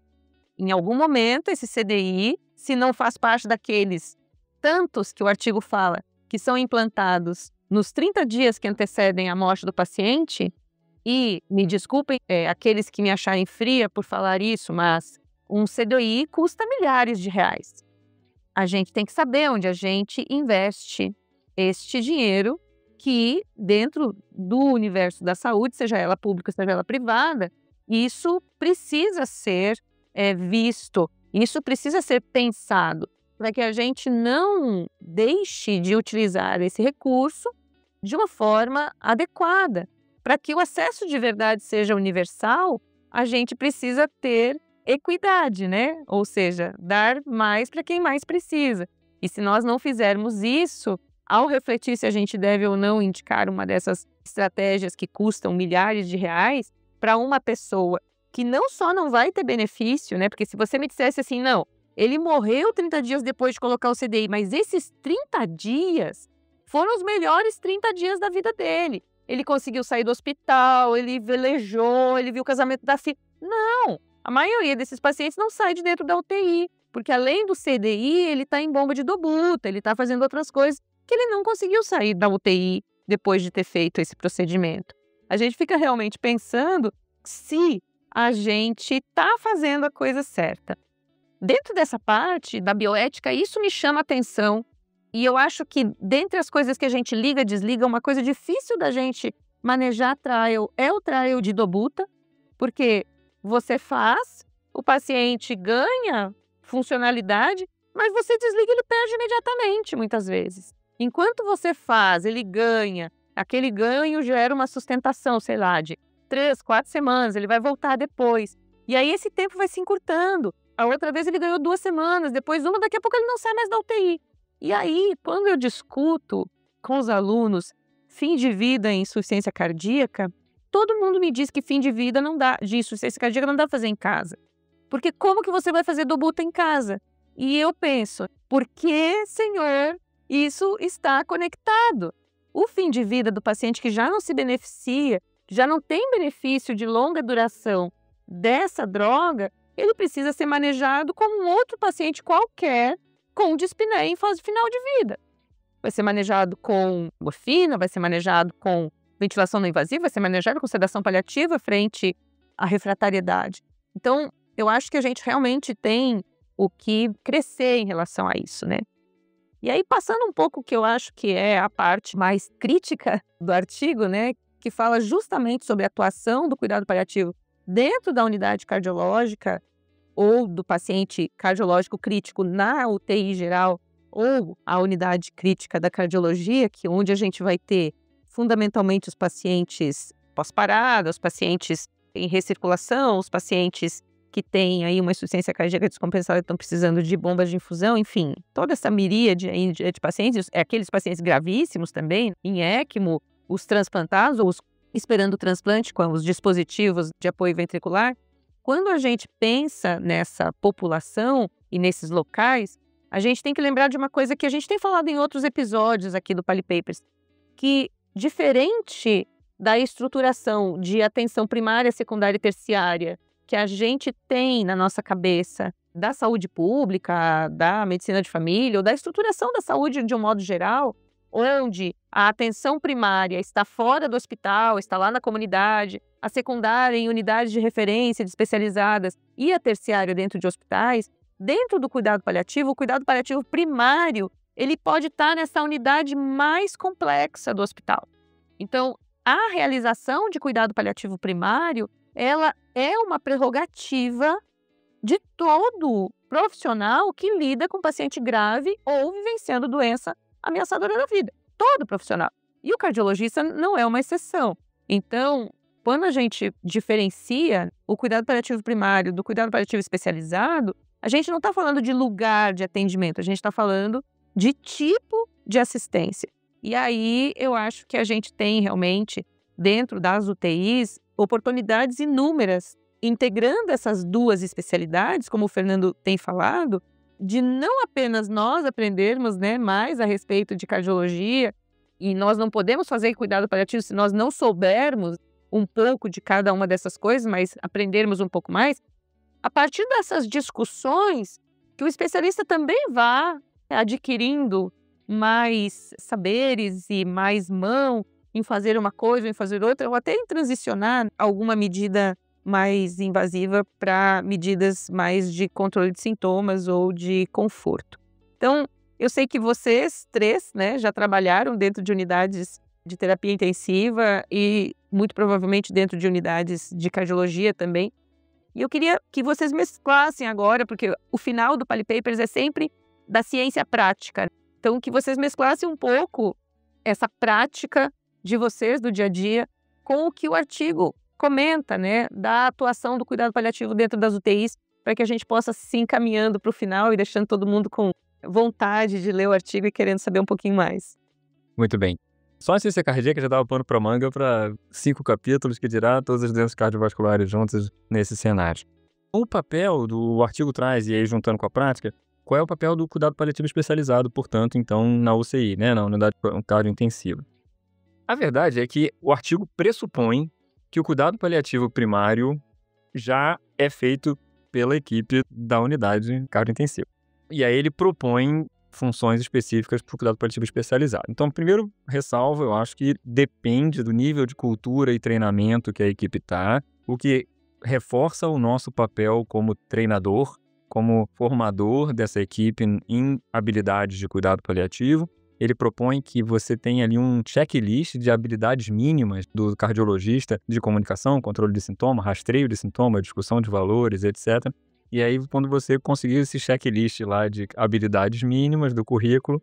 Em algum momento, esse CDI, se não faz parte daqueles tantos que o artigo fala, que são implantados nos 30 dias que antecedem a morte do paciente, e me desculpem aqueles que me acharem fria por falar isso, mas um CDI custa milhares de reais. A gente tem que saber onde a gente investe este dinheiro que dentro do universo da saúde, seja ela pública, seja ela privada, isso precisa ser visto, isso precisa ser pensado, para que a gente não deixe de utilizar esse recurso de uma forma adequada. Para que o acesso de verdade seja universal, a gente precisa ter equidade, né? Ou seja, dar mais para quem mais precisa. E se nós não fizermos isso, ao refletir se a gente deve ou não indicar uma dessas estratégias que custam milhares de reais para uma pessoa que não só não vai ter benefício, né? Porque se você me dissesse assim, não, ele morreu 30 dias depois de colocar o CDI, mas esses 30 dias foram os melhores 30 dias da vida dele. Ele conseguiu sair do hospital, ele velejou, ele viu o casamento da filha. Não! A maioria desses pacientes não sai de dentro da UTI, porque além do CDI, ele está em bomba de dobuta, ele está fazendo outras coisas que ele não conseguiu sair da UTI depois de ter feito esse procedimento. A gente fica realmente pensando se a gente está fazendo a coisa certa. Dentro dessa parte da bioética, isso me chama a atenção e eu acho que dentre as coisas que a gente liga e desliga, uma coisa difícil da gente manejar trial é o trial de dobuta, porque você faz, o paciente ganha funcionalidade, mas você desliga e ele perde imediatamente, muitas vezes. Enquanto você faz, ele ganha, aquele ganho gera uma sustentação, sei lá, de 3, 4 semanas, ele vai voltar depois. E aí esse tempo vai se encurtando. A outra vez ele ganhou 2 semanas, depois uma, daqui a pouco ele não sai mais da UTI. E aí, quando eu discuto com os alunos fim de vida em insuficiência cardíaca, todo mundo me diz que fim de vida não dá, de insuficiência cardíaca não dá pra fazer em casa. Porque como que você vai fazer dobuta em casa? E eu penso, por que, Senhor, isso está conectado? O fim de vida do paciente que já não se beneficia, já não tem benefício de longa duração dessa droga, ele precisa ser manejado como um outro paciente qualquer com dispneia em fase final de vida. Vai ser manejado com morfina, vai ser manejado com ventilação não invasiva, vai ser manejado com sedação paliativa frente à refratariedade. Então, eu acho que a gente realmente tem o que crescer em relação a isso, né? E aí, passando um pouco o que eu acho que é a parte mais crítica do artigo, né? Que fala justamente sobre a atuação do cuidado paliativo dentro da unidade cardiológica ou do paciente cardiológico crítico na UTI geral ou a unidade crítica da cardiologia, que onde a gente vai ter fundamentalmente os pacientes pós-parada, os pacientes em recirculação, os pacientes que têm aí uma insuficiência cardíaca descompensada e estão precisando de bombas de infusão, enfim, toda essa miríade aí de pacientes, aqueles pacientes gravíssimos também, em ECMO, os transplantados ou os esperando o transplante com os dispositivos de apoio ventricular. Quando a gente pensa nessa população e nesses locais, a gente tem que lembrar de uma coisa que a gente tem falado em outros episódios aqui do PaliPapers, que diferente da estruturação de atenção primária, secundária e terciária que a gente tem na nossa cabeça da saúde pública, da medicina de família ou da estruturação da saúde de um modo geral, onde a atenção primária está fora do hospital, está lá na comunidade, a secundária em unidades de referência de especializadas e a terciária dentro de hospitais, dentro do cuidado paliativo, o cuidado paliativo primário, ele pode estar nessa unidade mais complexa do hospital. Então, a realização de cuidado paliativo primário, ela é uma prerrogativa de todo profissional que lida com paciente grave ou vivenciando doença ameaçadora da vida. Todo profissional. E o cardiologista não é uma exceção. Então, quando a gente diferencia o cuidado paliativo primário do cuidado paliativo especializado, a gente não está falando de lugar de atendimento, a gente está falando de tipo de assistência. E aí eu acho que a gente tem realmente, dentro das UTIs, oportunidades inúmeras, integrando essas duas especialidades, como o Fernando tem falado, de não apenas nós aprendermos, né, mais a respeito de cardiologia, e nós não podemos fazer cuidado paliativo se nós não soubermos um pouco de cada uma dessas coisas, mas aprendermos um pouco mais, a partir dessas discussões, que o especialista também vá adquirindo mais saberes e mais mão em fazer uma coisa ou em fazer outra, ou até em transicionar alguma medida mais invasiva para medidas mais de controle de sintomas ou de conforto. Então, eu sei que vocês três, né, já trabalharam dentro de unidades de terapia intensiva e muito provavelmente dentro de unidades de cardiologia também. E eu queria que vocês mesclassem agora, porque o final do PaliPapers é sempre da ciência prática. Então, que vocês mesclassem um pouco essa prática de vocês do dia a dia com o que o artigo comenta, né, da atuação do cuidado paliativo dentro das UTIs, para que a gente possa se encaminhando para o final e deixando todo mundo com vontade de ler o artigo e querendo saber um pouquinho mais. Muito bem. Só a ciência cardíaca já dava pano para manga para 5 capítulos, que dirá todas as doenças cardiovasculares juntas nesse cenário. O papel do artigo traz, e aí juntando com a prática, qual é o papel do cuidado paliativo especializado, portanto, então, na UCI, né, na unidade cardiointensiva. A verdade é que o artigo pressupõe que o cuidado paliativo primário já é feito pela equipe da unidade cardiointensiva. E aí ele propõe funções específicas para o cuidado paliativo especializado. Então, primeiro ressalvo, eu acho que depende do nível de cultura e treinamento que a equipe está, o que reforça o nosso papel como treinador, como formador dessa equipe em habilidades de cuidado paliativo. Ele propõe que você tenha ali um checklist de habilidades mínimas do cardiologista de comunicação, controle de sintoma, rastreio de sintoma, discussão de valores, etc. E aí, quando você conseguir esse checklist lá de habilidades mínimas do currículo,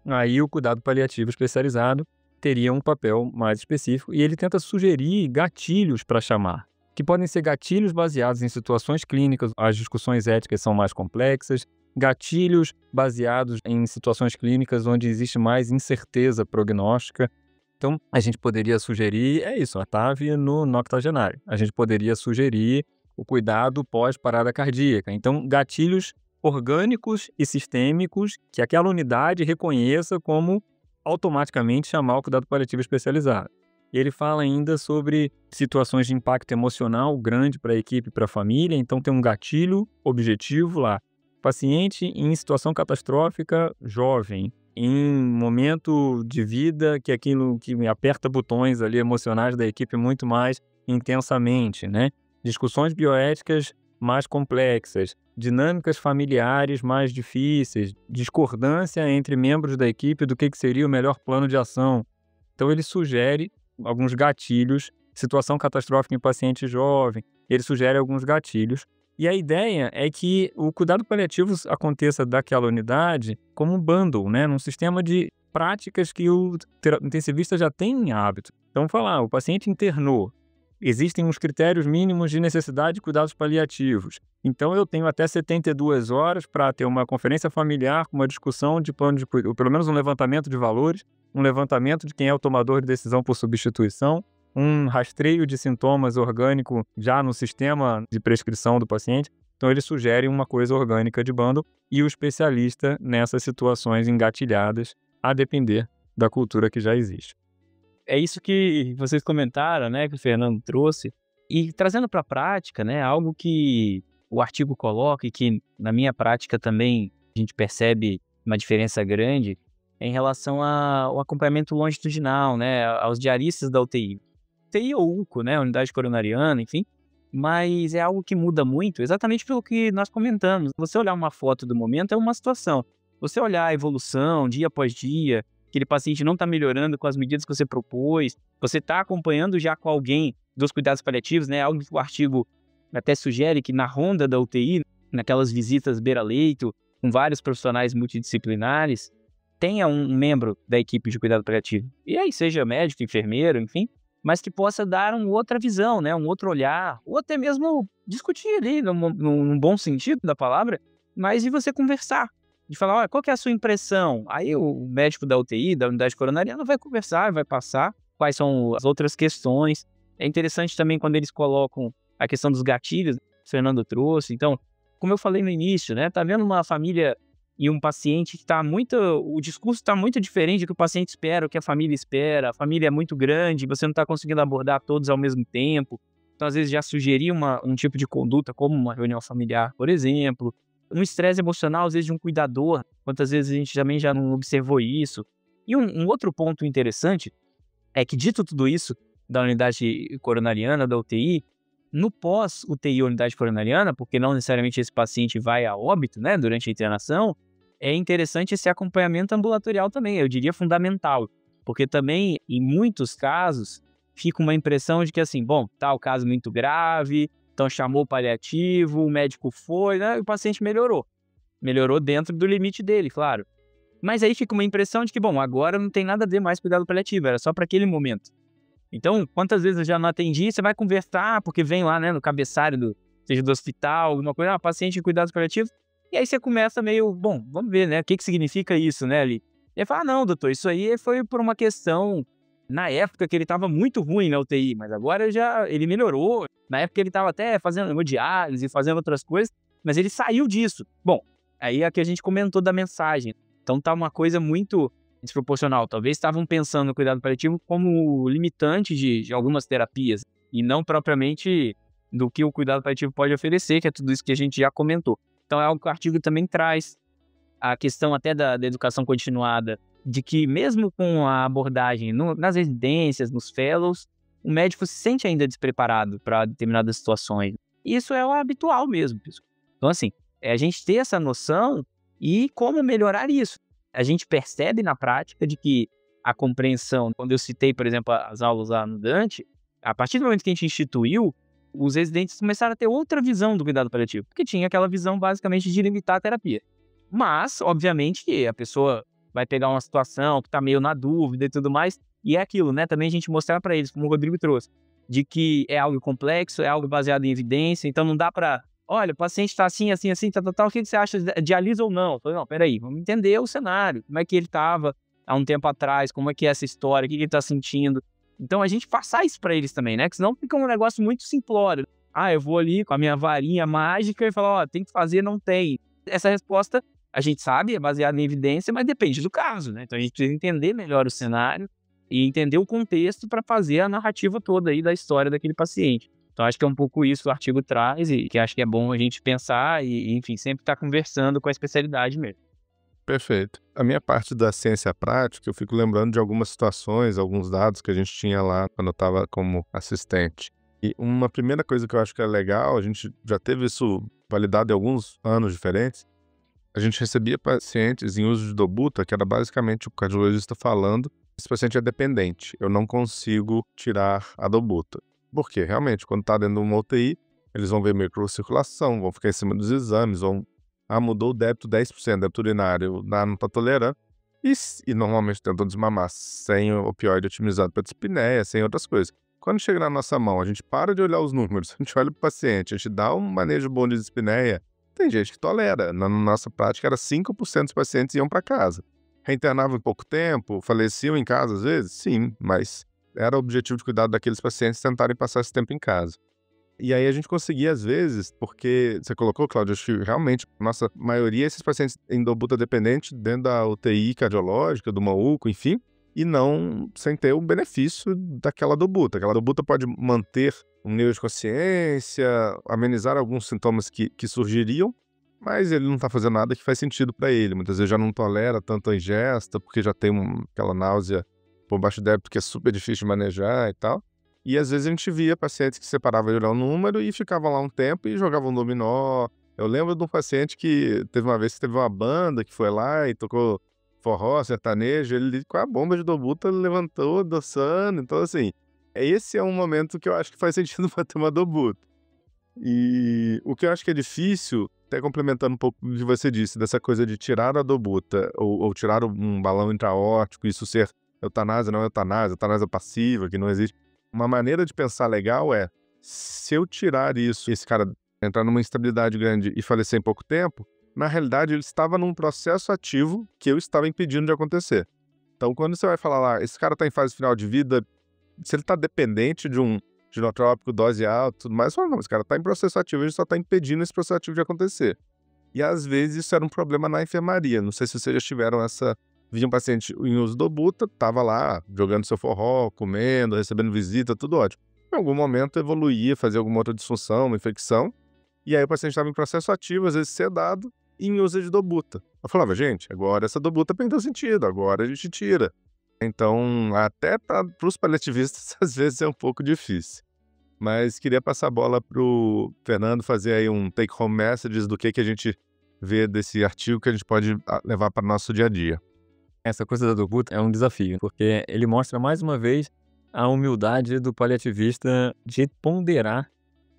aí o cuidado paliativo especializado teria um papel mais específico e ele tenta sugerir gatilhos para chamar, que podem ser gatilhos baseados em situações clínicas, as discussões éticas são mais complexas, gatilhos baseados em situações clínicas onde existe mais incerteza prognóstica. Então, a gente poderia sugerir, a TAV no octogenário. A gente poderia sugerir o cuidado pós-parada cardíaca. Então, gatilhos orgânicos e sistêmicos que aquela unidade reconheça como automaticamente chamar o cuidado paliativo especializado. E ele fala ainda sobre situações de impacto emocional grande para a equipe e para a família. Então, tem um gatilho objetivo lá. Paciente em situação catastrófica jovem, em momento de vida que aquilo que aperta botões ali emocionais da equipe muito mais intensamente, né? Discussões bioéticas mais complexas, dinâmicas familiares mais difíceis, discordância entre membros da equipe do que seria o melhor plano de ação. Então ele sugere alguns gatilhos, situação catastrófica em paciente jovem, ele sugere alguns gatilhos. E a ideia é que o cuidado paliativo aconteça daquela unidade como um bundle, né? Num sistema de práticas que o intensivista já tem em hábito. Então, o paciente internou, existem uns critérios mínimos de necessidade de cuidados paliativos. Então, eu tenho até 72 horas para ter uma conferência familiar com uma discussão de plano de cuidado, ou pelo menos um levantamento de valores, um levantamento de quem é o tomador de decisão por substituição, um rastreio de sintomas orgânico já no sistema de prescrição do paciente. Então, ele sugere uma coisa orgânica de bundle e o especialista nessas situações engatilhadas, a depender da cultura que já existe. É isso que vocês comentaram, né, que o Fernando trouxe. E trazendo para a prática, né, algo que o artigo coloca e que na minha prática também a gente percebe uma diferença grande, em relação ao acompanhamento longitudinal, né, aos diaristas da UTI. UTI ou UCO, né, unidade coronariana, enfim, mas é algo que muda muito, exatamente pelo que nós comentamos. Você olhar uma foto do momento é uma situação. Você olhar a evolução dia após dia, aquele paciente não está melhorando com as medidas que você propôs, você está acompanhando já com alguém dos cuidados paliativos, né, algo que o artigo até sugere que na ronda da UTI, naquelas visitas beira-leito, com vários profissionais multidisciplinares, tenha um membro da equipe de cuidado paliativo. E aí, seja médico, enfermeiro, enfim, mas que possa dar uma outra visão, né, um outro olhar, ou até mesmo discutir ali, num bom sentido da palavra, mas de você conversar, de falar, olha, qual que é a sua impressão? Aí o médico da UTI, da unidade coronariana, vai conversar, vai passar quais são as outras questões. É interessante também quando eles colocam a questão dos gatilhos, que o Fernando trouxe. Então, como eu falei no início, né, tá vendo uma família e um paciente que o discurso está muito diferente do que o paciente espera, o que a família espera, a família é muito grande, você não está conseguindo abordar todos ao mesmo tempo, então às vezes já sugerir um tipo de conduta, como uma reunião familiar, por exemplo, um estresse emocional, às vezes de um cuidador, quantas vezes a gente também já não observou isso. E um outro ponto interessante é que, dito tudo isso, da unidade coronariana, da UTI, no pós-UTI unidade coronariana, porque não necessariamente esse paciente vai a óbito, né, durante a internação, é interessante esse acompanhamento ambulatorial também, eu diria fundamental, porque também, em muitos casos, fica uma impressão de que, assim, bom, tá o caso muito grave, então chamou o paliativo, o médico foi, né, e o paciente melhorou. Melhorou dentro do limite dele, claro. Mas aí fica uma impressão de que, bom, agora não tem nada a ver mais cuidado paliativo, era só para aquele momento. Então, quantas vezes eu já não atendi, você vai conversar, porque vem lá, né, no cabeçário seja do hospital, alguma coisa, paciente em cuidados paliativos, e aí você começa meio, bom, vamos ver, né, o que significa isso, né, ali. E aí fala, não, doutor, isso aí foi por uma questão, na época que ele estava muito ruim na UTI, mas agora ele melhorou, na época ele estava até fazendo hemodiálise, fazendo outras coisas, mas ele saiu disso. Bom, aí é que a gente comentou da mensagem, então tá uma coisa muito desproporcional. Talvez estavam pensando no cuidado paliativo como limitante de algumas terapias e não propriamente do que o cuidado paliativo pode oferecer, que é tudo isso que a gente já comentou. Então é algo que o artigo também traz, a questão até da educação continuada, de que mesmo com a abordagem nas residências, nos fellows, o médico se sente ainda despreparado para determinadas situações. E isso é o habitual mesmo, pessoal. Então assim, é a gente ter essa noção e como melhorar isso. A gente percebe na prática de que a compreensão, quando eu citei, por exemplo, as aulas lá no Dante, a partir do momento que a gente instituiu, os residentes começaram a ter outra visão do cuidado paliativo, porque tinha aquela visão basicamente de limitar a terapia. Mas, obviamente, a pessoa vai pegar uma situação que está meio na dúvida e tudo mais, e é aquilo, né? Também a gente mostrar para eles, como o Rodrigo trouxe, de que é algo complexo, é algo baseado em evidência, então não dá para... Olha, o paciente está assim, assim, assim, tal, o que você acha, dialisa ou não? Eu falei, não, peraí, vamos entender o cenário, como é que ele estava há um tempo atrás, como é que é essa história, o que ele está sentindo. Então, a gente passar isso para eles também, né? Que senão fica um negócio muito simplório. Ah, eu vou ali com a minha varinha mágica e falo, ó, tem que fazer, não tem. Essa resposta, a gente sabe, é baseada em evidência, mas depende do caso, né? Então, a gente precisa entender melhor o cenário e entender o contexto para fazer a narrativa toda aí da história daquele paciente. Então, acho que é um pouco isso que o artigo traz e que acho que é bom a gente pensar e enfim, sempre estar conversando com a especialidade mesmo. Perfeito. A minha parte da ciência prática, eu fico lembrando de algumas situações, alguns dados que a gente tinha lá quando eu estava como assistente. E uma primeira coisa que eu acho que é legal, a gente já teve isso validado em alguns anos diferentes, a gente recebia pacientes em uso de dobuta, que era basicamente o cardiologista falando, esse paciente é dependente, eu não consigo tirar a dobuta. Por quê? Realmente, quando está dentro de uma UTI, eles vão ver microcirculação, vão ficar em cima dos exames, mudou o débito 10%, débito urinário, não está tolerando, e normalmente tentam desmamar sem o opioide otimizado para dispneia, sem outras coisas. Quando chega na nossa mão, a gente para de olhar os números, a gente olha para o paciente, a gente dá um manejo bom de dispneia, tem gente que tolera. Na nossa prática, era 5% dos pacientes iam para casa. Reinternavam em pouco tempo, faleciam em casa às vezes? Sim, mas era o objetivo de cuidado daqueles pacientes tentarem passar esse tempo em casa. E aí a gente conseguia às vezes, porque você colocou, Cláudio, acho que realmente, nossa maioria, esses pacientes em dobuta dependente dentro da UTI cardiológica, do UCO, enfim, e não sem ter o benefício daquela dobuta. Aquela dobuta pode manter um nível de consciência, amenizar alguns sintomas que surgiriam, mas ele não está fazendo nada que faz sentido para ele. Muitas vezes já não tolera tanto a ingesta, porque já tem aquela náusea por baixo débito que é super difícil de manejar e tal. E às vezes a gente via pacientes que separavam de olhar o número e ficavam lá um tempo e jogavam dominó. Eu lembro de um paciente que teve uma vez que teve uma banda que foi lá e tocou forró, sertanejo, ele com a bomba de dobuta levantou, dançando. Então, assim, esse é um momento que eu acho que faz sentido para ter uma dobuta. E o que eu acho que é difícil, até complementando um pouco do que você disse, dessa coisa de tirar a dobuta ou tirar um balão intraórtico, isso ser eutanásia, não é eutanásia passiva, que não existe. Uma maneira de pensar legal é, se eu tirar isso, esse cara entrar numa instabilidade grande e falecer em pouco tempo, na realidade ele estava num processo ativo que eu estava impedindo de acontecer. Então, quando você vai falar lá, esse cara está em fase final de vida, se ele está dependente de um ginotrópico, dose alta, tudo mais, fala, não, esse cara está em processo ativo, ele só está impedindo esse processo ativo de acontecer. E às vezes isso era um problema na enfermaria. Não sei se vocês já tiveram via um paciente em uso dobuta, estava lá jogando seu forró, comendo, recebendo visita, tudo ótimo. Em algum momento evoluía, fazia alguma outra disfunção, uma infecção, e aí o paciente estava em processo ativo, às vezes sedado, e em uso de dobuta. Eu falava, gente, agora essa dobuta perdeu sentido, agora a gente tira. Então, até para os paliativistas, às vezes é um pouco difícil. Mas queria passar a bola para o Fernando fazer aí um take-home messages do que a gente vê desse artigo que a gente pode levar para o nosso dia a dia. Essa coisa da dobuta é um desafio, porque ele mostra mais uma vez a humildade do paliativista de ponderar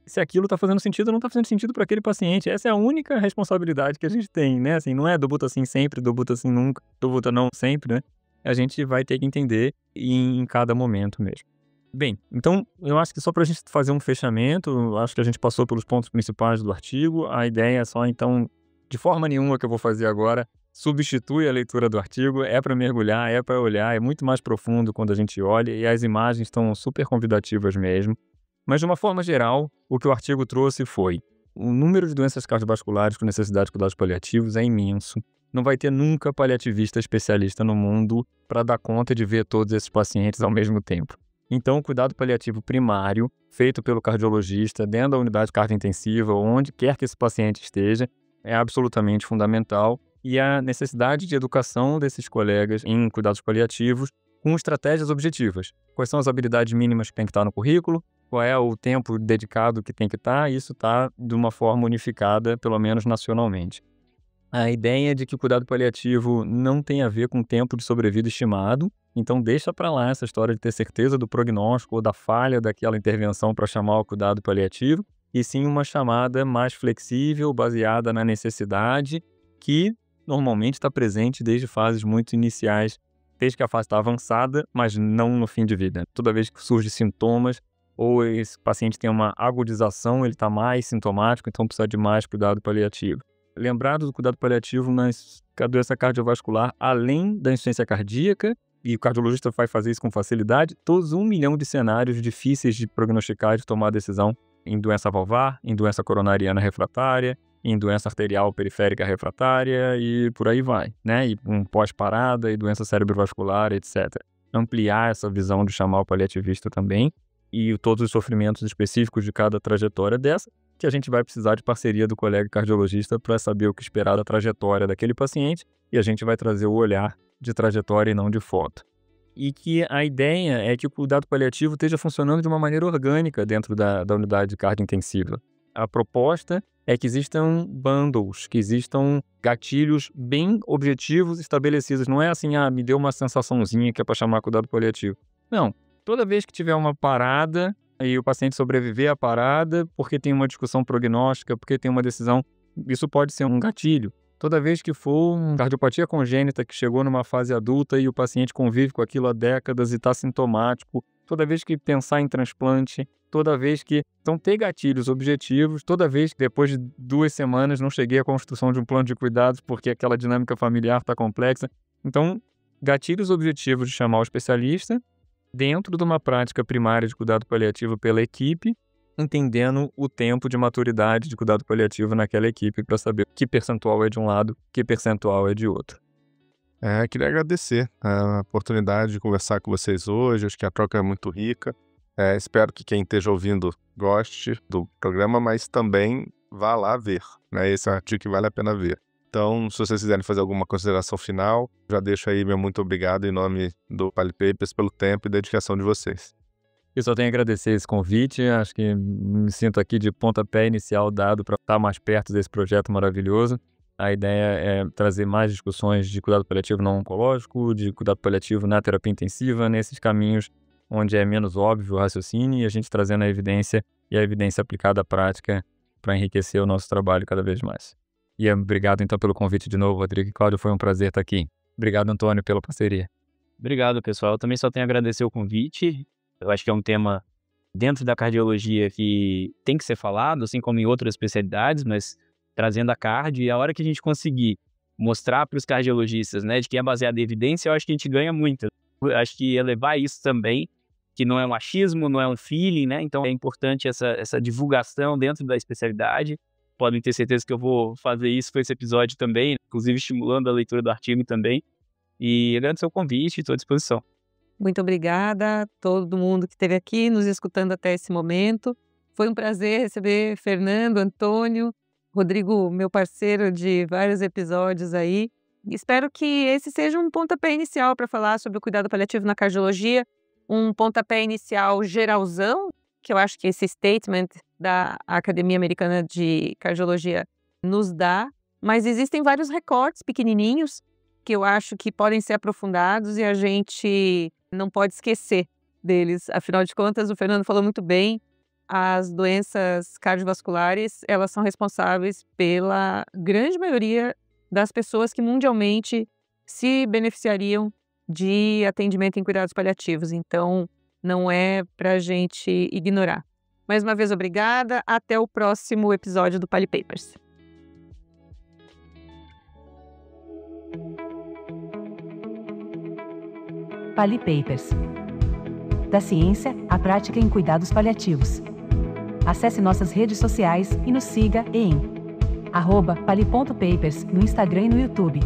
se aquilo está fazendo sentido ou não está fazendo sentido para aquele paciente. Essa é a única responsabilidade que a gente tem, né? Assim, não é dobuta sim sempre, dobuta sim nunca, dobuta não sempre, né? A gente vai ter que entender em cada momento mesmo. Bem, então eu acho que só para a gente fazer um fechamento, acho que a gente passou pelos pontos principais do artigo. A ideia é só, então, de forma nenhuma que eu vou fazer agora, substitui a leitura do artigo, é para mergulhar, é para olhar, é muito mais profundo quando a gente olha e as imagens estão super convidativas mesmo. Mas de uma forma geral, o que o artigo trouxe foi: o número de doenças cardiovasculares com necessidade de cuidados paliativos é imenso. Não vai ter nunca paliativista especialista no mundo para dar conta de ver todos esses pacientes ao mesmo tempo. Então, o cuidado paliativo primário, feito pelo cardiologista, dentro da unidade cardiointensiva, onde quer que esse paciente esteja, é absolutamente fundamental. E a necessidade de educação desses colegas em cuidados paliativos com estratégias objetivas. Quais são as habilidades mínimas que tem que estar no currículo? Qual é o tempo dedicado que tem que estar? Isso está de uma forma unificada, pelo menos nacionalmente. A ideia de que o cuidado paliativo não tem a ver com tempo de sobrevida estimado, então deixa para lá essa história de ter certeza do prognóstico ou da falha daquela intervenção para chamar o cuidado paliativo, e sim uma chamada mais flexível, baseada na necessidade, que normalmente está presente desde fases muito iniciais, desde que a fase está avançada, mas não no fim de vida. Toda vez que surgem sintomas, ou esse paciente tem uma agudização, ele está mais sintomático, então precisa de mais cuidado paliativo. Lembrado do cuidado paliativo na doença cardiovascular, além da insuficiência cardíaca, e o cardiologista vai fazer isso com facilidade, todos 1 milhão de cenários difíceis de prognosticar e de tomar decisão em doença valvar, em doença coronariana refratária, em doença arterial periférica refratária e por aí vai, né? E um pós-parada e doença cerebrovascular, etc. Ampliar essa visão de chamar o paliativista também e todos os sofrimentos específicos de cada trajetória dessa, que a gente vai precisar de parceria do colega cardiologista para saber o que esperar da trajetória daquele paciente e a gente vai trazer o olhar de trajetória e não de foto. E que a ideia é que o cuidado paliativo esteja funcionando de uma maneira orgânica dentro da unidade cardiointensiva. A proposta é que existam bundles, que existam gatilhos bem objetivos estabelecidos. Não é assim, me deu uma sensaçãozinha que é para chamar cuidado paliativo. Não, toda vez que tiver uma parada e o paciente sobreviver à parada, porque tem uma discussão prognóstica, porque tem uma decisão, isso pode ser um gatilho. Toda vez que for uma cardiopatia congênita que chegou numa fase adulta e o paciente convive com aquilo há décadas e está sintomático, toda vez que pensar em transplante, toda vez que... Então, ter gatilhos objetivos, toda vez que depois de 2 semanas não cheguei à construção de um plano de cuidados porque aquela dinâmica familiar está complexa. Então, gatilhos objetivos de chamar o especialista dentro de uma prática primária de cuidado paliativo pela equipe, entendendo o tempo de maturidade de cuidado paliativo naquela equipe para saber que percentual é de um lado, que percentual é de outro. Queria agradecer a oportunidade de conversar com vocês hoje. Acho que a troca é muito rica. Espero que quem esteja ouvindo goste do programa, mas também vá lá ver, né? Esse é um artigo que vale a pena ver. Então, se vocês quiserem fazer alguma consideração final, já deixo aí meu muito obrigado em nome do PaliPapers pelo tempo e dedicação de vocês. Eu só tenho a agradecer esse convite, acho que me sinto aqui de pontapé inicial dado para estar mais perto desse projeto maravilhoso. A ideia é trazer mais discussões de cuidado paliativo não oncológico, de cuidado paliativo na terapia intensiva, nesses caminhos onde é menos óbvio o raciocínio, e a gente trazendo a evidência e a evidência aplicada à prática para enriquecer o nosso trabalho cada vez mais. E obrigado então pelo convite de novo, Rodrigo e Cláudio, foi um prazer estar aqui. Obrigado, Antônio, pela parceria. Obrigado, pessoal. Eu também só tenho a agradecer o convite. Eu acho que é um tema dentro da cardiologia que tem que ser falado, assim como em outras especialidades, mas trazendo a cardio, e a hora que a gente conseguir mostrar para os cardiologistas, né, de que é baseado em evidência, eu acho que a gente ganha muito. Eu acho que elevar isso também, que não é um achismo, não é um feeling, né, então é importante essa divulgação dentro da especialidade. Podem ter certeza que eu vou fazer isso com esse episódio também, inclusive estimulando a leitura do artigo também. E agradecer o convite e estou à disposição. Muito obrigada a todo mundo que esteve aqui nos escutando até esse momento. Foi um prazer receber Fernando, Antônio, Rodrigo, meu parceiro de vários episódios aí. Espero que esse seja um pontapé inicial para falar sobre o cuidado paliativo na cardiologia, um pontapé inicial geralzão, que eu acho que esse statement da Academia Americana de Cardiologia nos dá, mas existem vários recortes pequenininhos que eu acho que podem ser aprofundados e a gente não pode esquecer deles. Afinal de contas, o Fernando falou muito bem, as doenças cardiovasculares, elas são responsáveis pela grande maioria das pessoas que mundialmente se beneficiariam de atendimento em cuidados paliativos. Então, não é para a gente ignorar. Mais uma vez, obrigada. Até o próximo episódio do PaliPapers. PaliPapers. Da ciência à prática em cuidados paliativos. Acesse nossas redes sociais e nos siga em @pali.papers no Instagram e no YouTube.